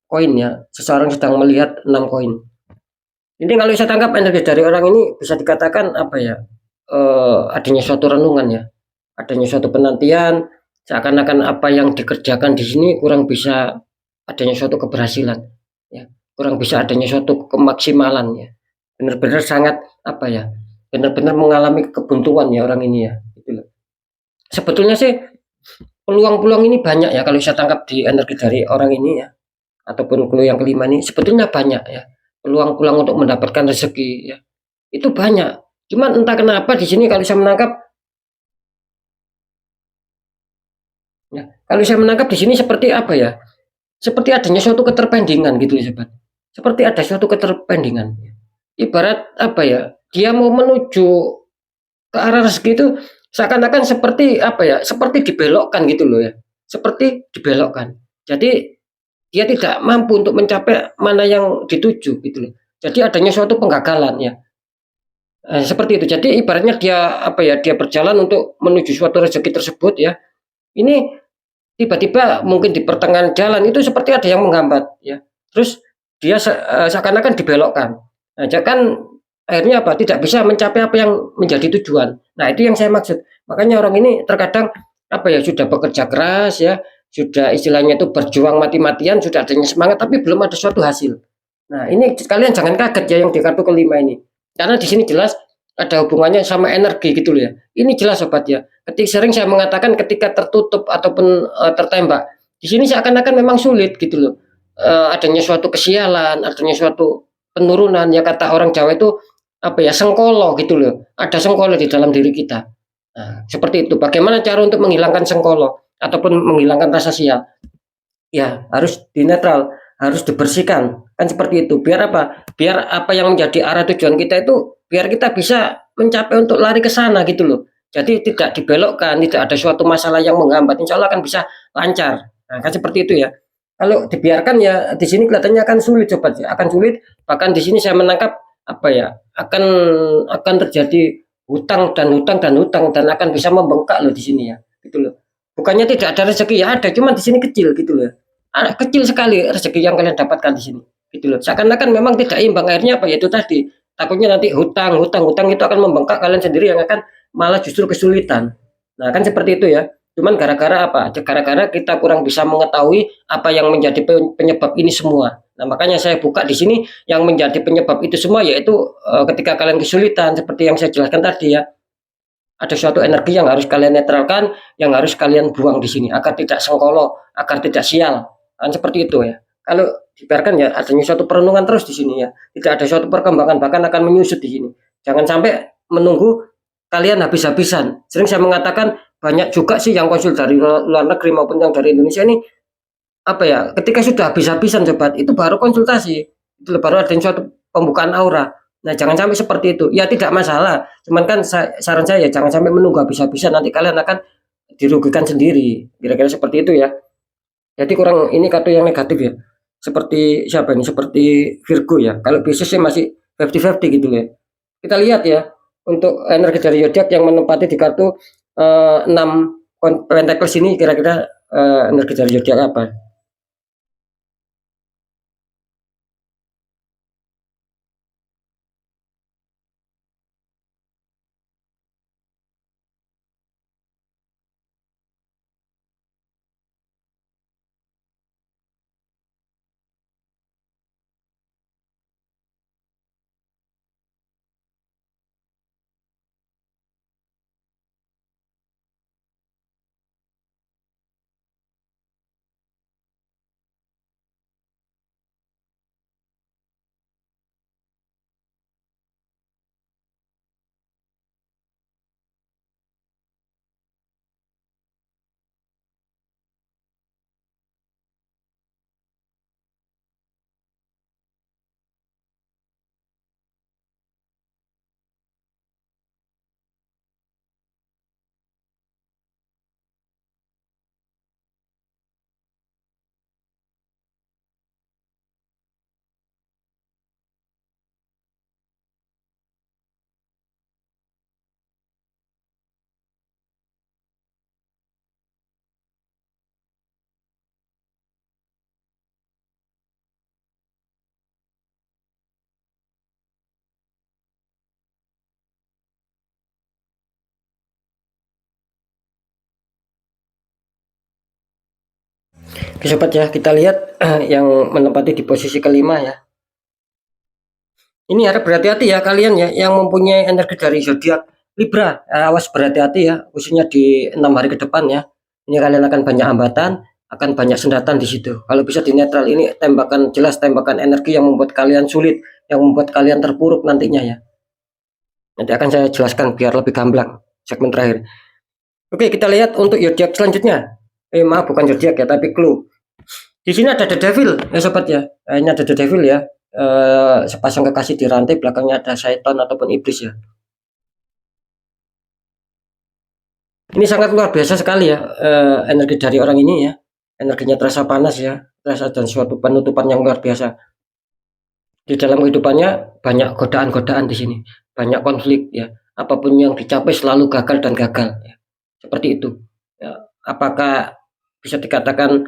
Speaker 1: koin ya. Seseorang sedang melihat 6 koin. Ini kalau saya tangkap energi dari orang ini bisa dikatakan apa ya? Adanya suatu renungan ya. Adanya suatu penantian, seakan-akan apa yang dikerjakan di sini kurang bisa adanya suatu keberhasilan ya. Kurang bisa adanya suatu kemaksimalan ya. Benar-benar sangat apa ya? Benar-benar mengalami kebuntuan ya orang ini ya, gitu loh. Sebetulnya sih peluang-peluang ini banyak ya kalau saya tangkap di energi dari orang ini ya ataupun clue yang kelima ini sebetulnya banyak ya peluang-peluang untuk mendapatkan rezeki ya itu banyak cuman entah kenapa di sini kalau saya menangkap ya kalau saya menangkap di sini seperti apa ya seperti adanya suatu keterpendingan gitu ya sobat seperti ada suatu keterpendingan ibarat apa ya dia mau menuju ke arah rezeki itu seakan-akan seperti apa ya seperti dibelokkan gitu loh ya seperti dibelokkan jadi dia tidak mampu untuk mencapai mana yang dituju gitu loh. Jadi adanya suatu penggagalan ya. Seperti itu. Jadi ibaratnya dia apa ya, dia berjalan untuk menuju suatu rezeki tersebut ya. Ini tiba-tiba mungkin di pertengahan jalan itu seperti ada yang menghambat ya. Terus dia seakan-akan dibelokkan. Nah, kan akhirnya apa? Tidak bisa mencapai apa yang menjadi tujuan. Nah, itu yang saya maksud. Makanya orang ini terkadang apa ya, sudah bekerja keras ya, sudah istilahnya itu berjuang mati-matian, sudah adanya semangat tapi belum ada suatu hasil. Nah, ini kalian jangan kaget ya yang di kartu kelima ini. Karena di sini jelas ada hubungannya sama energi gitu loh ya. Ini jelas sobat ya. Ketika sering saya mengatakan ketika tertutup ataupun tertembak, di sini seakan-akan memang sulit gitu loh. Adanya suatu kesialan, adanya suatu penurunan ya, kata orang Jawa itu apa ya, sengkolo gitu loh. Ada sengkolo di dalam diri kita. Nah, seperti itu. Bagaimana cara untuk menghilangkan sengkolo ataupun menghilangkan rasa sial? Ya, harus dinetral, harus dibersihkan. Kan seperti itu. Biar apa? Biar apa yang menjadi arah tujuan kita itu biar kita bisa mencapai untuk lari ke sana gitu loh. Jadi tidak dibelokkan, tidak ada suatu masalah yang menghambat. Insya Allah akan bisa lancar. Nah, kan seperti itu ya. Kalau dibiarkan ya di sini kelihatannya akan sulit sobat ya. Akan sulit. Bahkan di sini saya menangkap apa ya? Akan terjadi hutang dan hutang dan hutang dan akan bisa membengkak loh di sini ya. Gitu loh. Bukannya tidak ada rezeki ya, ada, cuma di sini kecil gitu loh. Kecil sekali rezeki yang kalian dapatkan di sini gitu loh. Seakan-akan memang tidak imbang, akhirnya apa ya, itu tadi takutnya nanti hutang hutang hutang itu akan membengkak kalian sendiri yang akan malah justru kesulitan. Nah kan seperti itu ya, cuman gara-gara apa, gara-gara kita kurang bisa mengetahui apa yang menjadi penyebab ini semua. Nah makanya saya buka di sini yang menjadi penyebab itu semua, yaitu ketika kalian kesulitan seperti yang saya jelaskan tadi ya, ada suatu energi yang harus kalian netralkan, yang harus kalian buang di sini agar tidak sengkolo, agar tidak sial. Kan seperti itu ya. Kalau dibiarkan ya adanya suatu perenungan terus di sini ya. Tidak ada suatu perkembangan, bahkan akan menyusut di sini. Jangan sampai menunggu kalian habis-habisan. Sering saya mengatakan banyak juga sih yang konsul dari luar negeri maupun yang dari Indonesia ini apa ya, ketika sudah habis-habisan sobat itu baru konsultasi, itu baru ada suatu pembukaan aura. Nah jangan sampai seperti itu ya, tidak masalah, cuman kan saran saya jangan sampai menunggu habis-habisan, nanti kalian akan dirugikan sendiri, kira-kira seperti itu ya. Jadi kurang ini kartu yang negatif ya, seperti siapa ini, seperti Virgo ya. Kalau bisnis sih masih 50-50 gitu ya. Kita lihat ya untuk energi dari zodiak yang menempati di kartu 6 Pentacles ini, kira-kira energi dari zodiak apa. Oke sobat ya, kita lihat yang menempati di posisi kelima ya. Ini harap berhati-hati ya kalian ya yang mempunyai energi dari zodiak Libra. Awas berhati-hati ya, khususnya di 6 hari ke depan ya. Ini kalian akan banyak hambatan, akan banyak sendatan di situ. Kalau bisa di netral, ini tembakan jelas, tembakan energi yang membuat kalian sulit, yang membuat kalian terpuruk nantinya ya. Nanti akan saya jelaskan biar lebih gamblang segmen terakhir. Oke, kita lihat untuk zodiak selanjutnya. Maaf, bukan zodiak ya, tapi clue. Di sini ada The Devil ya sobat ya. Ini ada The Devil ya. Sepasang kekasih di rantai, belakangnya ada Syaitan ataupun iblis ya. Ini sangat luar biasa sekali ya energi dari orang ini ya. energinya terasa panas ya, terasa dan suatu penutupan yang luar biasa. Di dalam kehidupannya banyak godaan-godaan di sini, banyak konflik ya. Apapun yang dicapai selalu gagal dan gagal ya. Seperti itu. Ya, apakah bisa dikatakan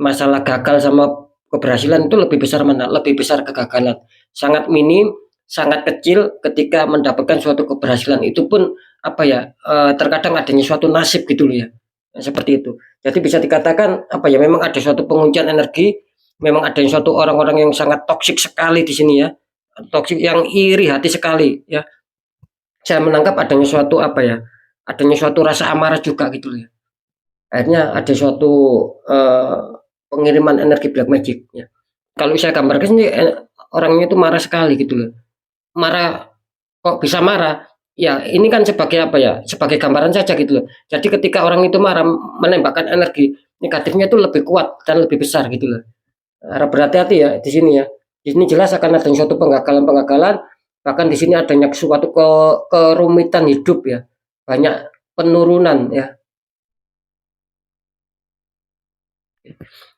Speaker 1: masalah gagal sama keberhasilan itu lebih besar mana? Lebih besar kegagalan. Sangat minim, sangat kecil ketika mendapatkan suatu keberhasilan. Itu pun apa ya? Terkadang adanya suatu nasib gitu loh ya. Seperti itu. Jadi bisa dikatakan apa ya? Memang ada suatu penguncian energi, memang ada suatu orang-orang yang sangat toksik sekali di sini ya. Toksik yang iri hati sekali ya. Saya menangkap adanya suatu apa ya? Adanya suatu rasa amarah juga gitu loh ya. Akhirnya ada suatu eh, pengiriman energi black magic ya. Kalau saya gambarkan sih orangnya itu marah sekali gitu loh. Marah, kok bisa marah? Ya ini kan sebagai apa ya? Sebagai gambaran saja gitu loh. Jadi ketika orang itu marah menembakkan energi negatifnya itu lebih kuat dan lebih besar gitu loh. Harap berhati-hati ya di sini ya. Di sini jelas akan ada suatu penggagalan-penggagalan, bahkan di sini adanya suatu kerumitan hidup ya. Banyak penurunan ya.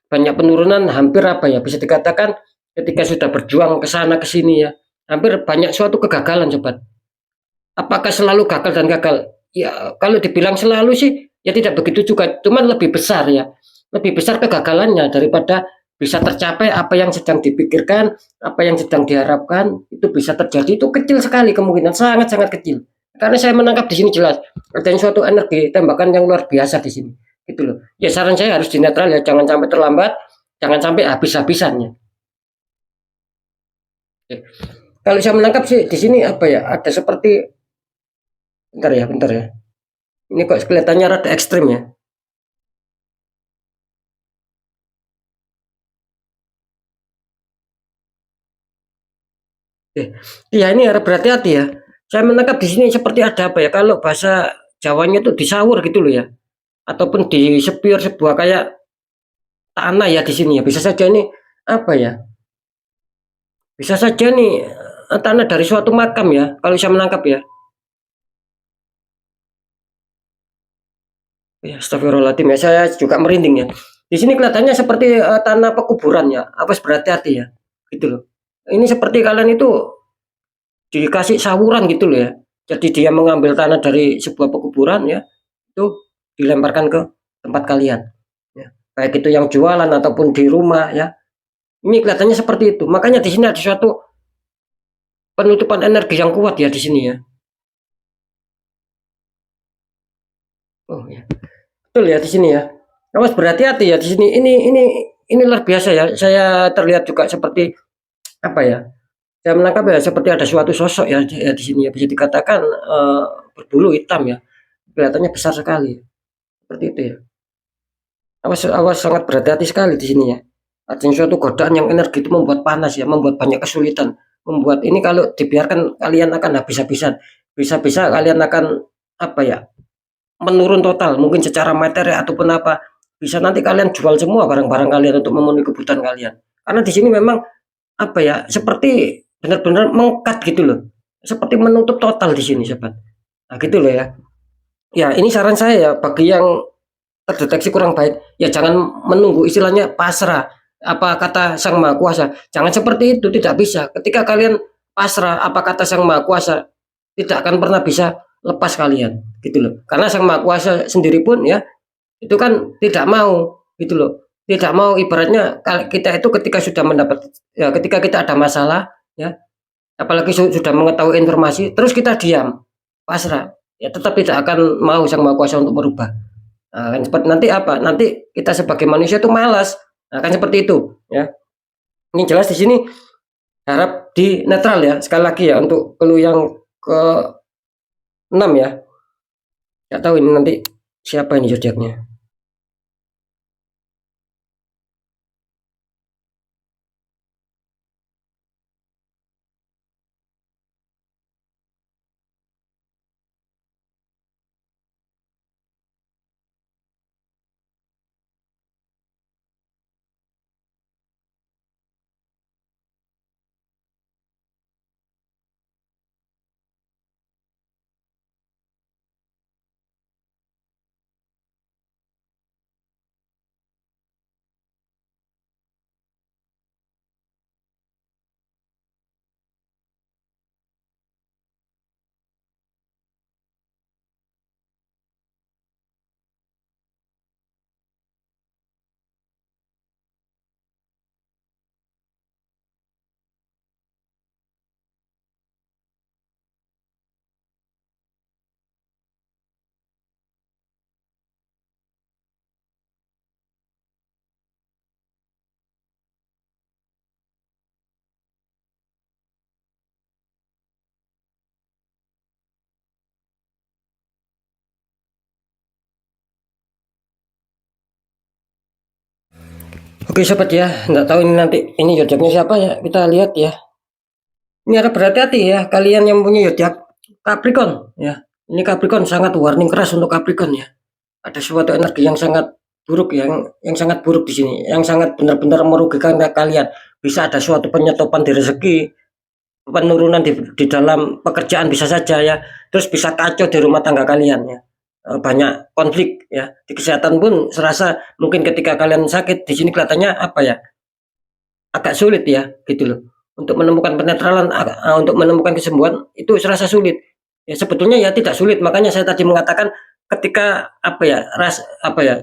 Speaker 1: Banyak penurunan hampir apa ya? Bisa dikatakan ketika sudah berjuang ke sana ke sini ya. Hampir banyak suatu kegagalan sobat. Apakah selalu gagal dan gagal? Ya kalau dibilang selalu sih ya tidak begitu juga, cuman lebih besar ya. Lebih besar kegagalannya daripada bisa tercapai apa yang sedang dipikirkan, apa yang sedang diharapkan itu bisa terjadi, itu kecil sekali kemungkinan, sangat-sangat kecil. Karena saya menangkap di sini jelas adanya suatu energi tembakan yang luar biasa di sini. Gitu loh. Ya saran saya harus dinetral ya, jangan sampai terlambat, jangan sampai habis-habisannya. Oke. Kalau saya menangkap sih di sini apa ya? Ada seperti bentar ya, bentar ya. Ini kok kelihatannya rada ekstrim ya. Oke. Iya ini harus berhati-hati ya. Saya menangkap di sini seperti ada apa ya? Kalau bahasa Jawanya itu disawur gitu loh ya. Ataupun disepir sebuah kayak tanah ya di sini ya. Bisa saja ini apa ya? Bisa saja nih tanah dari suatu makam ya. Kalau saya menangkap ya. Ya, astagfirullahaladzim ya. Saya juga merinding ya. Di sini kelihatannya seperti tanah pekuburan ya. Apa berhati-hati ya. Gitu loh. Ini seperti kalian itu dikasih saluran gitu loh ya. Jadi dia mengambil tanah dari sebuah pekuburan ya, itu dilemparkan ke tempat kalian. Ya. Baik itu yang jualan ataupun di rumah ya. Ini kelihatannya seperti itu. Makanya di sini ada suatu penutupan energi yang kuat ya di sini ya. Oh ya. Betul ya di sini ya. Awas berhati-hati ya di sini. Ini luar biasa ya. Saya terlihat juga seperti apa ya? Saya menangkap ya seperti ada suatu sosok ya di sini ya, bisa dikatakan berbulu hitam ya. Kelihatannya besar sekali. Seperti itu ya. Awas awas sangat berhati-hati sekali di sini ya. Ada suatu godaan yang energi itu membuat panas ya, membuat banyak kesulitan. Membuat ini kalau dibiarkan kalian akan habis-habisan. Bisa-bisa kalian akan apa ya? Menurun total, mungkin secara materi ataupun apa. Bisa nanti kalian jual semua barang-barang kalian untuk memenuhi kebutuhan kalian. Karena di sini memang apa ya? Seperti benar-benar mengkat gitu loh. Seperti menutup total di sini, sobat. Nah, gitu loh ya. Ya, ini saran saya ya bagi yang terdeteksi kurang baik, ya jangan menunggu istilahnya pasrah. Apa kata Sang Maha Kuasa? Jangan seperti itu, tidak bisa. Ketika kalian pasrah, apa kata Sang Maha Kuasa? Tidak akan pernah bisa lepas kalian, gitu loh. Karena Sang Maha Kuasa sendiri pun ya, itu kan tidak mau, gitu loh. Tidak mau ibaratnya kita itu ketika sudah mendapat ya ketika kita ada masalah ya, apalagi sudah mengetahui informasi, terus kita diam, pasrah, ya tetap tidak akan mau Sang Maha Kuasa untuk merubah. Nah, kan seperti nanti apa? Nanti kita sebagai manusia itu malas. Nah, kan seperti itu, ya. Ini jelas di sini harap di netral ya. Sekali lagi ya untuk clue yang ke 6 ya. Nggak tahu ini nanti siapa ini zodiaknya. Oke sobat ya, nggak tahu ini nanti ini zodiaknya siapa ya, kita lihat ya. Ini ada berhati-hati ya kalian yang punya zodiak Capricorn ya. Ini Capricorn sangat warning keras untuk Capricorn ya. Ada suatu energi yang sangat buruk yang sangat buruk di sini, yang sangat benar-benar merugikan kalian. Bisa ada suatu penyetopan di rezeki, penurunan di dalam pekerjaan bisa saja ya. Terus bisa kacau di rumah tangga kalian ya. Banyak konflik ya. Di kesehatan pun serasa mungkin ketika kalian sakit di sini kelihatannya apa ya? Agak sulit ya gitu loh. Untuk menemukan penetralan, untuk menemukan kesembuhan itu serasa sulit. Ya sebetulnya ya tidak sulit, makanya saya tadi mengatakan ketika apa ya,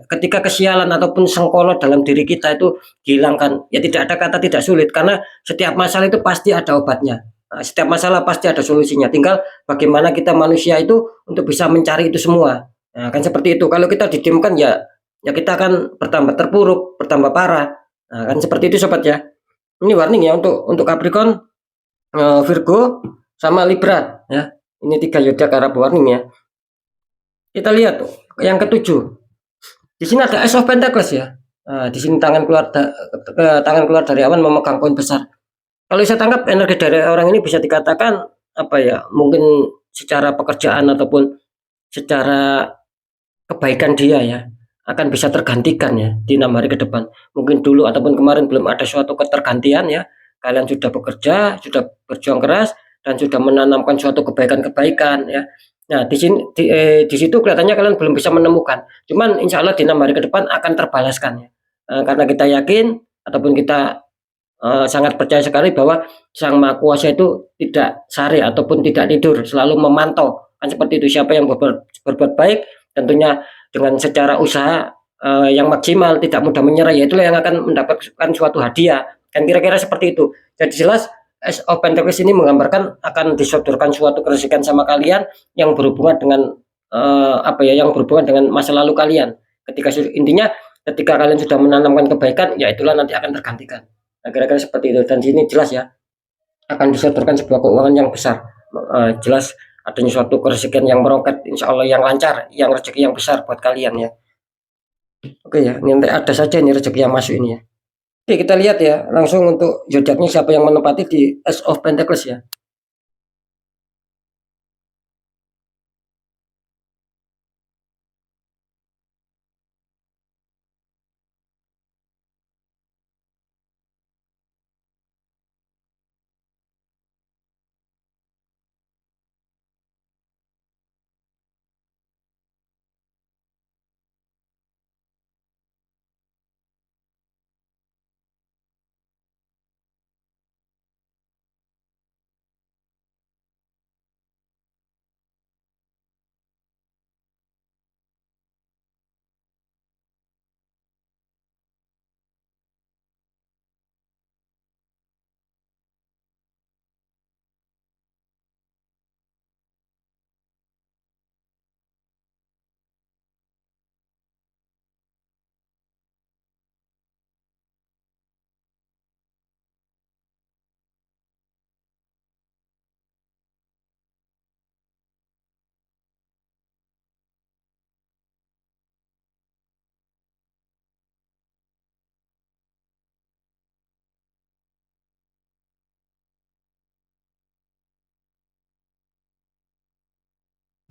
Speaker 1: ketika kesialan ataupun sengkolo dalam diri kita itu dihilangkan, ya tidak ada kata tidak sulit karena setiap masalah itu pasti ada obatnya. Setiap masalah pasti ada solusinya. Tinggal bagaimana kita manusia itu untuk bisa mencari itu semua. Nah, kan seperti itu. Kalau kita didiamkan ya kita akan bertambah terpuruk, bertambah parah. Nah, kan seperti itu sobat ya. Ini warning ya untuk Capricorn, Virgo, sama Libra ya. Ini 3 zodiak Arab warning ya. Kita lihat tuh, yang ketujuh. Di sini ada Ace of Pentacles ya. Nah, di sini tangan keluar dari awan memegang koin besar. Kalau saya tangkap energi dari orang ini bisa dikatakan apa ya? Mungkin secara pekerjaan ataupun secara kebaikan dia ya akan bisa tergantikan ya di 6 hari ke depan. Mungkin dulu ataupun kemarin belum ada suatu ketergantian ya. Kalian sudah bekerja, sudah berjuang keras dan sudah menanamkan suatu kebaikan-kebaikan ya. Nah, di situ kelihatannya kalian belum bisa menemukan. Cuman insya Allah di 6 hari ke depan akan terbalaskan ya. Karena kita yakin ataupun kita sangat percaya sekali bahwa Sang Maha Kuasa itu tidak sare ataupun tidak tidur, selalu memantau. Kan seperti itu, siapa yang berbuat baik tentunya dengan secara usaha yang maksimal, tidak mudah menyerah, ya itulah yang akan mendapatkan suatu hadiah. Kan kira-kira seperti itu. Jadi jelas Ace of Pentacles ini menggambarkan akan disodorkan suatu keresahan sama kalian yang berhubungan dengan yang berhubungan dengan masa lalu kalian. Intinya ketika kalian sudah menanamkan kebaikan, ya itulah nanti akan tergantikan. Nah, kira-kira seperti itu. Dan di sini jelas ya akan disodorkan sebuah keuangan yang besar. Jelas adanya suatu keresahan yang meroket, insya Allah yang lancar, yang rezeki yang besar buat kalian ya. Oke ya, ini ada saja ini rezeki yang masuk ini ya. Oke, kita lihat ya langsung untuk zodiaknya siapa yang menempati di Ace of Pentacles ya.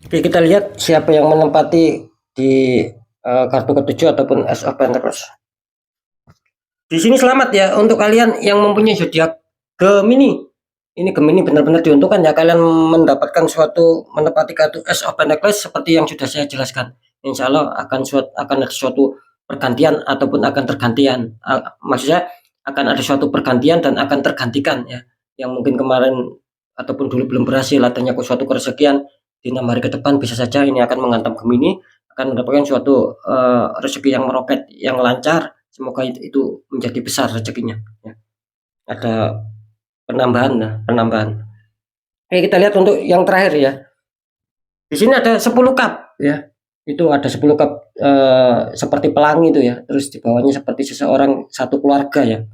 Speaker 1: Oke, kita lihat siapa yang menempati di kartu ketujuh ataupun Ace of Pentacles. Di sini selamat ya untuk kalian yang mempunyai zodiak Gemini. Ini Gemini benar-benar diuntungkan ya, kalian mendapatkan suatu menepati kartu Ace of Pentacles seperti yang sudah saya jelaskan. Insya Allah akan ada suatu pergantian ataupun akan tergantian. Maksudnya akan ada suatu pergantian dan akan tergantikan ya. Yang mungkin kemarin ataupun dulu belum berhasil adanya suatu keresakian di 6 hari ke depan bisa saja ini akan menghantam Gemini, akan mendapatkan suatu rezeki yang meroket, yang lancar. Semoga itu menjadi besar rezekinya ya. Ada penambahan. Oke, kita lihat untuk yang terakhir ya. Di sini ada 10 cup ya. Itu ada 10 cup seperti pelangi itu ya. Terus di bawahnya seperti seseorang, satu keluarga ya.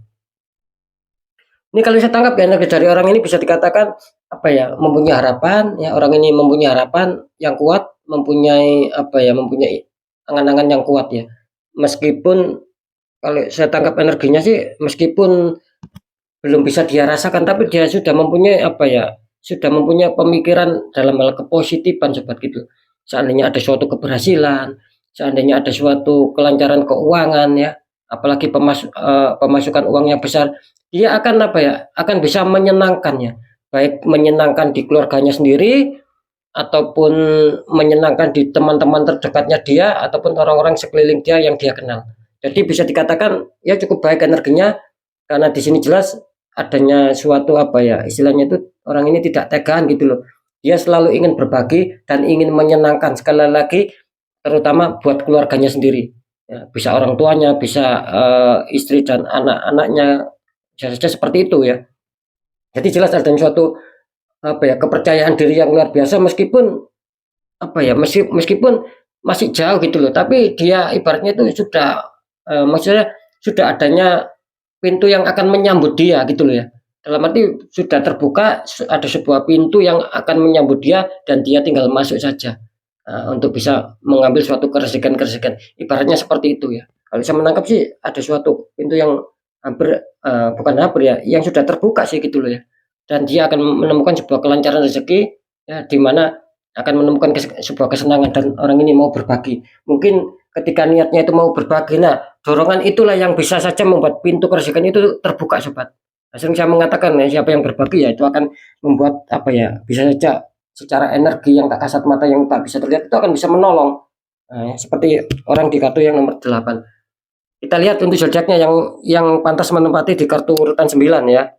Speaker 1: Ini kalau saya tangkap ya, energi dari orang ini bisa dikatakan apa ya, mempunyai harapan ya. Orang ini mempunyai harapan yang kuat, mempunyai apa ya, mempunyai angan-angan yang kuat ya. Meskipun kalau saya tangkap energinya sih meskipun belum bisa dia rasakan, tapi dia sudah mempunyai apa ya, sudah mempunyai pemikiran dalam hal kepositifan sobat gitu. Seandainya ada suatu keberhasilan, seandainya ada suatu kelancaran keuangan ya, apalagi pemasukan uangnya besar, dia akan apa ya, akan bisa menyenangkannya, baik menyenangkan di keluarganya sendiri ataupun menyenangkan di teman-teman terdekatnya dia ataupun orang-orang sekeliling dia yang dia kenal. Jadi bisa dikatakan ya cukup baik energinya karena di sini jelas adanya suatu apa ya istilahnya itu orang ini tidak tegaan gitu loh. Dia selalu ingin berbagi dan ingin menyenangkan sekali lagi terutama buat keluarganya sendiri. Ya, bisa orang tuanya, bisa istri dan anak-anaknya, bisa saja seperti itu ya. Jadi jelas adanya suatu apa ya kepercayaan diri yang luar biasa meskipun apa ya meskipun masih jauh gitu loh, tapi dia ibaratnya itu sudah maksudnya sudah adanya pintu yang akan menyambut dia gitu loh ya. Dalam arti sudah terbuka ada sebuah pintu yang akan menyambut dia dan dia tinggal masuk saja untuk bisa mengambil suatu kerezekian-kerezekian. Ibaratnya seperti itu ya. Kalau saya menangkap sih ada suatu pintu yang hampir bukan hampir ya, yang sudah terbuka sih gitu loh ya. Dan dia akan menemukan sebuah kelancaran rezeki ya di mana akan menemukan sebuah kesenangan dan orang ini mau berbagi. Mungkin ketika niatnya itu mau berbagi, nah dorongan itulah yang bisa saja membuat pintu kerezekian itu terbuka sobat. Nah, sering saya mengatakan ya siapa yang berbagi ya itu akan membuat apa ya bisa saja secara energi yang tak kasat mata yang tak bisa terlihat itu akan bisa menolong. Nah, seperti orang di kartu yang nomor 8. Kita lihat untuk zodiaknya yang pantas menempati di kartu urutan 9 ya.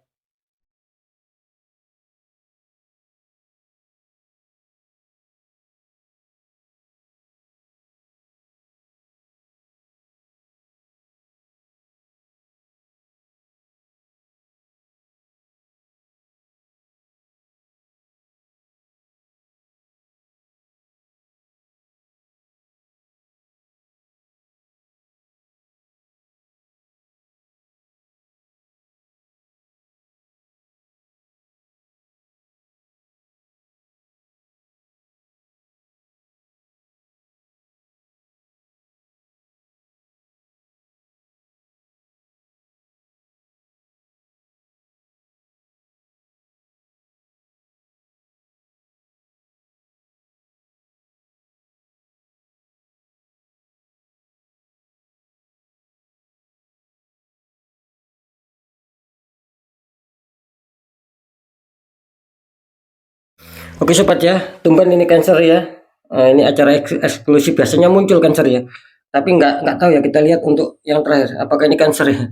Speaker 1: Oke sobat ya, tumben ini Cancer ya. Ini acara eksklusif biasanya muncul Cancer ya. Tapi nggak tahu ya kita lihat untuk yang terakhir apakah ini Cancer ya.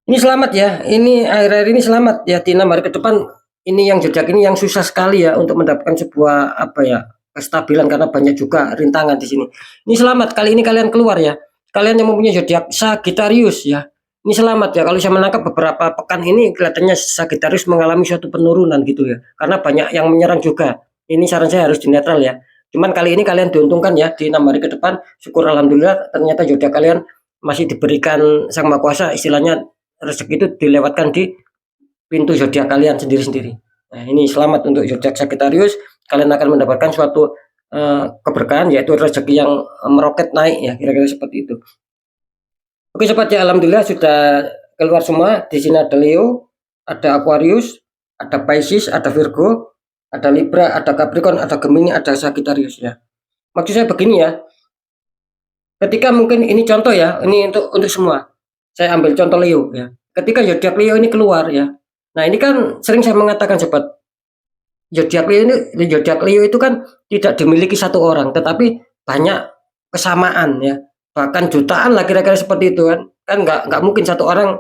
Speaker 1: Ini selamat ya. Ini akhir-akhir ini selamat ya di 6 hari ke depan. Ini yang zodiak ini yang susah sekali ya untuk mendapatkan sebuah apa ya kestabilan karena banyak juga rintangan di sini. Ini selamat kali ini kalian keluar ya. Kalian yang mempunyai zodiak Sagittarius ya. Ini selamat ya. Kalau saya menangkap beberapa pekan ini kelihatannya Sagittarius mengalami suatu penurunan gitu ya. Karena banyak yang menyerang juga. Ini saran saya harus di netral ya. Cuman kali ini kalian diuntungkan ya di 6 hari ke depan. Syukur alhamdulillah ternyata zodiak kalian masih diberikan Sang Maha Kuasa istilahnya rezeki itu dilewatkan di pintu zodiak kalian sendiri-sendiri. Nah, ini selamat untuk zodiak Sagittarius. Kalian akan mendapatkan suatu keberkahan yaitu rezeki yang meroket naik ya, kira-kira seperti itu. Oke sobat ya, alhamdulillah sudah keluar semua. Di sini ada Leo, ada Aquarius, ada Pisces, ada Virgo, ada Libra, ada Capricorn, ada Gemini, ada Sagittarius ya. Maksud saya begini ya. Ketika mungkin ini contoh ya, ini untuk semua. Saya ambil contoh Leo ya. Ketika zodiak Leo ini keluar ya. Nah, ini kan sering saya mengatakan sobat, zodiak Leo itu kan tidak dimiliki satu orang, tetapi banyak kesamaan ya. Bahkan jutaan lah kira-kira seperti itu kan. Kan nggak mungkin satu orang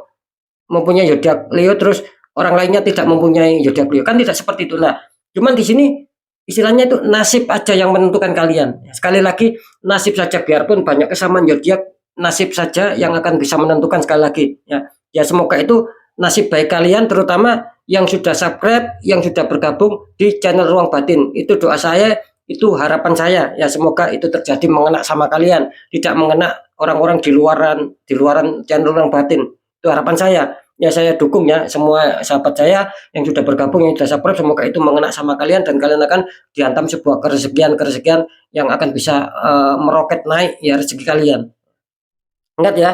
Speaker 1: mempunyai zodiak Leo terus orang lainnya tidak mempunyai zodiak Leo. Kan tidak seperti itu. Nah, cuman di sini istilahnya itu nasib aja yang menentukan kalian. Sekali lagi nasib saja biarpun banyak kesamaan zodiak, nasib saja yang akan bisa menentukan sekali lagi ya. Ya semoga itu nasib baik kalian terutama yang sudah subscribe, yang sudah bergabung di channel Ruang Batin. Itu doa saya, itu harapan saya ya semoga itu terjadi mengena sama kalian, tidak mengena orang-orang di luaran channel Ruang Batin. Itu harapan saya. Ya saya dukung ya semua sahabat saya yang sudah bergabung yang sudah subscribe semoga itu mengena sama kalian dan kalian akan dihantam sebuah kerezekian yang akan bisa meroket naik ya rezeki kalian. Ingat ya,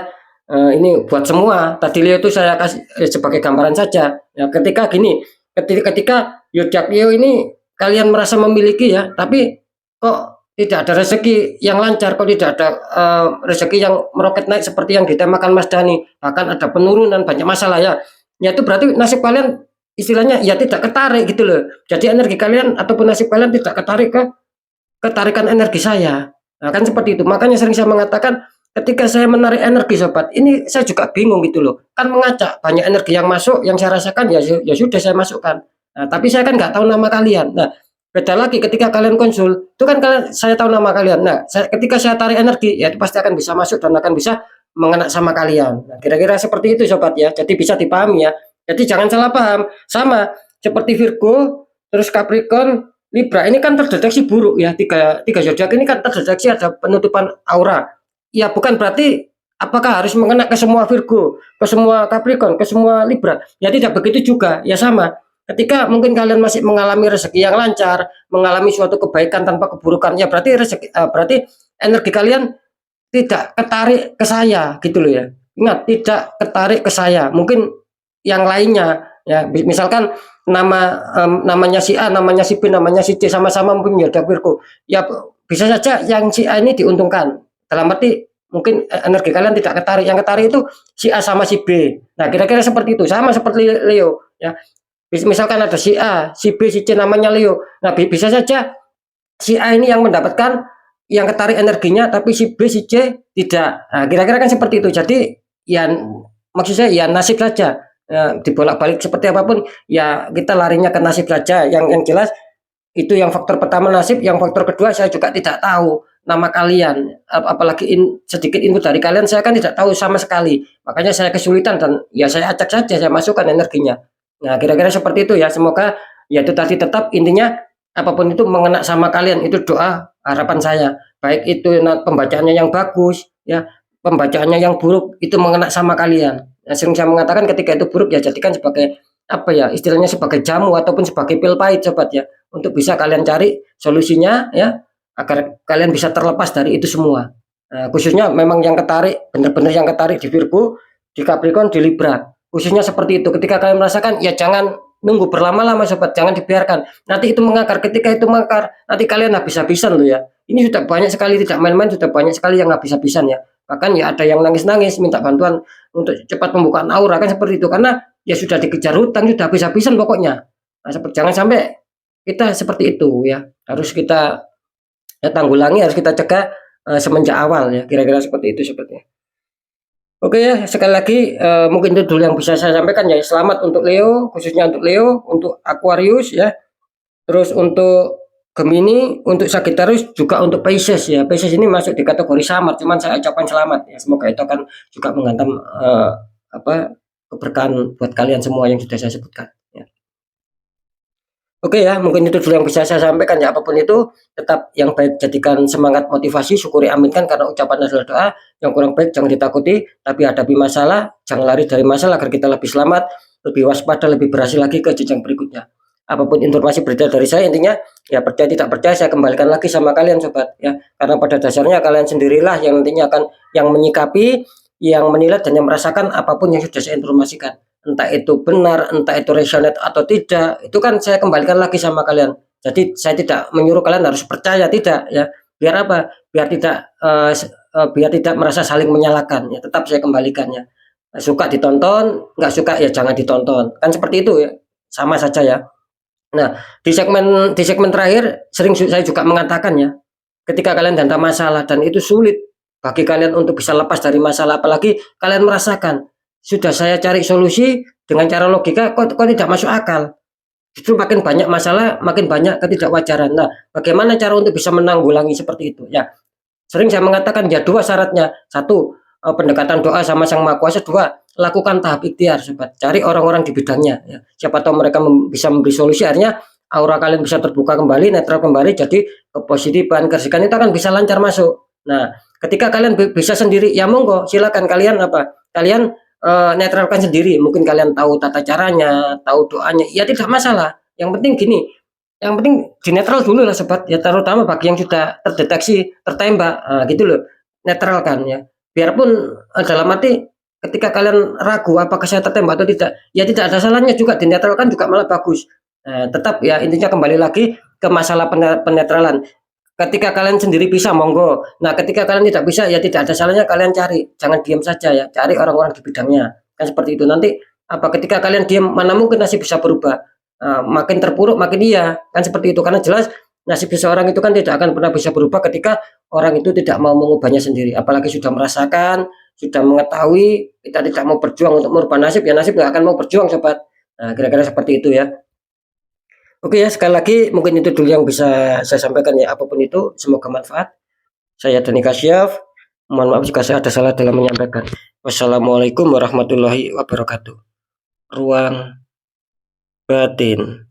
Speaker 1: ini buat semua. Tadi Leo itu saya kasih sebagai gambaran saja. Ya, ketika gini, ketika zodiak Leo ini kalian merasa memiliki ya, tapi kok tidak ada rezeki yang lancar, kok tidak ada rezeki yang meroket naik seperti yang ditemakan Mas Dani, bahkan ada penurunan banyak masalah ya. Ya itu berarti nasib kalian istilahnya ya tidak ketarik gitu loh. Jadi energi kalian ataupun nasib kalian tidak ketarik ke ketarikan energi saya. Nah, kan seperti itu. Makanya sering saya mengatakan ketika saya menarik energi sobat, ini saya juga bingung gitu loh. Kan mengacak banyak energi yang masuk, yang saya rasakan ya sudah saya masukkan. Nah, tapi saya kan nggak tahu nama kalian. Nah, beda lagi ketika kalian konsul, itu kan kalian saya tahu nama kalian. Nah, ketika saya tarik energi, ya itu pasti akan bisa masuk dan akan bisa mengena sama kalian. Nah, kira-kira seperti itu sobat ya. Jadi bisa dipahami ya. Jadi jangan salah paham. Sama seperti Virgo, terus Capricorn, Libra ini kan terdeteksi buruk ya, tiga zodiak ini kan terdeteksi ada penutupan aura. Ya bukan berarti apakah harus mengena ke semua Virgo, ke semua Capricorn, ke semua Libra. Ya tidak begitu juga. Ya sama. Ketika mungkin kalian masih mengalami rezeki yang lancar, mengalami suatu kebaikan tanpa keburukan, ya berarti energi kalian tidak ketarik ke saya gitu loh ya. Ingat, tidak ketarik ke saya. Mungkin yang lainnya ya, misalkan namanya si A, namanya si B, namanya si C sama-sama punya Virgo. Ya bisa saja yang si A ini diuntungkan. Dalam arti mungkin energi kalian tidak ketarik. Yang ketarik itu si A sama si B. Nah, kira-kira seperti itu. Sama seperti Leo ya. Misalkan ada si A, si B, si C namanya Leo. Nah, bisa saja si A ini yang mendapatkan yang ketarik energinya, tapi si B, si C tidak. Nah, kira-kira kan seperti itu. Jadi ya maksud saya ya nasib saja. Ya, dibolak-balik seperti apapun ya kita larinya ke nasib saja. Yang jelas itu yang faktor pertama nasib. Yang faktor kedua saya juga tidak tahu nama kalian, apalagi sedikit input dari kalian saya kan tidak tahu sama sekali. Makanya saya kesulitan dan ya saya acak saja, saya masukkan energinya. Nah, kira-kira seperti itu ya. Semoga ya itu tadi tetap intinya apapun itu mengena sama kalian, itu doa harapan saya. Baik itu pembacaannya yang bagus ya, pembacaannya yang buruk itu mengena sama kalian. Nah, sering saya mengatakan ketika itu buruk ya jadikan sebagai apa ya, istilahnya sebagai jamu ataupun sebagai pil pahit sobat ya, untuk bisa kalian cari solusinya ya, agar kalian bisa terlepas dari itu semua. Nah, khususnya memang yang ketarik benar-benar yang ketarik di Virgo, di Capricorn, di Libra. Khususnya seperti itu. Ketika kalian merasakan ya jangan nunggu berlama-lama sobat, jangan dibiarkan. Nanti itu mengakar, ketika itu mengakar, nanti kalian habis-habisan loh ya. Ini sudah banyak sekali, tidak main-main, sudah banyak sekali yang habis-habisan ya. Bahkan ya ada yang nangis-nangis minta bantuan untuk cepat pembukaan aura kan seperti itu, karena ya sudah dikejar hutang, sudah habis-habisan pokoknya. Nah, jangan sampai kita seperti itu ya. Harus kita ya, tanggulangi, harus kita cegah semenjak awal ya. Kira-kira seperti itu sepertinya. Oke ya, sekali lagi mungkin itu dulu yang bisa saya sampaikan ya. Selamat untuk Leo, khususnya untuk Leo, untuk Aquarius ya. Terus untuk Gemini, untuk Sagittarius, juga untuk Pisces ya. Pisces ini masuk di kategori samar, cuman saya ucapkan selamat ya. Semoga itu akan juga menghantam apa keberkahan buat kalian semua yang sudah saya sebutkan ya. Oke ya, mungkin itu dulu yang bisa saya sampaikan ya. Apapun itu, tetap yang baik jadikan semangat motivasi, syukuri, aminkan karena ucapan adalah doa. Yang kurang baik jangan ditakuti, tapi hadapi masalah, jangan lari dari masalah agar kita lebih selamat, lebih waspada, lebih berhasil lagi ke jenjang berikutnya. Apapun informasi berita dari saya, intinya ya percaya tidak percaya saya kembalikan lagi sama kalian sobat ya. Karena pada dasarnya kalian sendirilah yang nantinya akan yang menyikapi, yang menilai dan yang merasakan apapun yang sudah saya informasikan. Entah itu benar, entah itu resonate atau tidak, itu kan saya kembalikan lagi sama kalian. Jadi saya tidak menyuruh kalian harus percaya, tidak ya. Biar apa? Biar tidak merasa saling menyalahkan ya. Tetap saya kembalikan ya. Suka ditonton, nggak suka ya jangan ditonton. Kan seperti itu ya. Sama saja ya. Nah, di segmen terakhir sering saya juga mengatakan ya, ketika kalian datang masalah dan itu sulit bagi kalian untuk bisa lepas dari masalah, apalagi kalian merasakan sudah saya cari solusi dengan cara logika kok tidak masuk akal. Justru makin banyak masalah, makin banyak ketidakwajaran. Nah, bagaimana cara untuk bisa menanggulangi seperti itu? Ya, sering saya mengatakan ya dua syaratnya. Satu, pendekatan doa sama Sang Maha Kuasa. Dua, lakukan tahap ikhtiar, sobat. Cari orang-orang di bidangnya. Ya. Siapa tahu mereka bisa memberi solusi. Akhirnya aura kalian bisa terbuka kembali, netral kembali. Jadi kepositifan, kersikan itu akan bisa lancar masuk. Nah, ketika kalian bisa sendiri, ya monggo, silakan kalian apa? Kalian netralkan sendiri. Mungkin kalian tahu tata caranya, tahu doanya, ya tidak masalah. Yang penting gini, yang penting dinetral dulu lah sobat ya, terutama bagi yang sudah terdeteksi tertembak gitu loh, netralkan ya, biarpun dalam arti ketika kalian ragu apakah saya tertembak atau tidak, ya tidak ada salahnya juga dinetralkan, juga malah bagus. Tetap ya, intinya kembali lagi ke masalah penetralan. Ketika kalian sendiri bisa, monggo. Nah, ketika kalian tidak bisa, ya tidak ada salahnya kalian cari. Jangan diam saja ya, cari orang-orang di bidangnya. Kan seperti itu. Nanti ketika kalian diam, mana mungkin nasib bisa berubah. Makin terpuruk, makin iya. Kan seperti itu. Karena jelas nasib seseorang itu kan tidak akan pernah bisa berubah ketika orang itu tidak mau mengubahnya sendiri. Apalagi sudah merasakan, sudah mengetahui, kita tidak mau berjuang untuk merubah nasib, ya nasib nggak akan mau berjuang, sobat. Nah, kira-kira seperti itu ya. Oke ya, sekali lagi mungkin itu dulu yang bisa saya sampaikan ya, apapun itu semoga manfaat. Saya Dani Kasyaf, mohon maaf jika saya ada salah dalam menyampaikan. Wassalamualaikum warahmatullahi wabarakatuh. Ruang batin.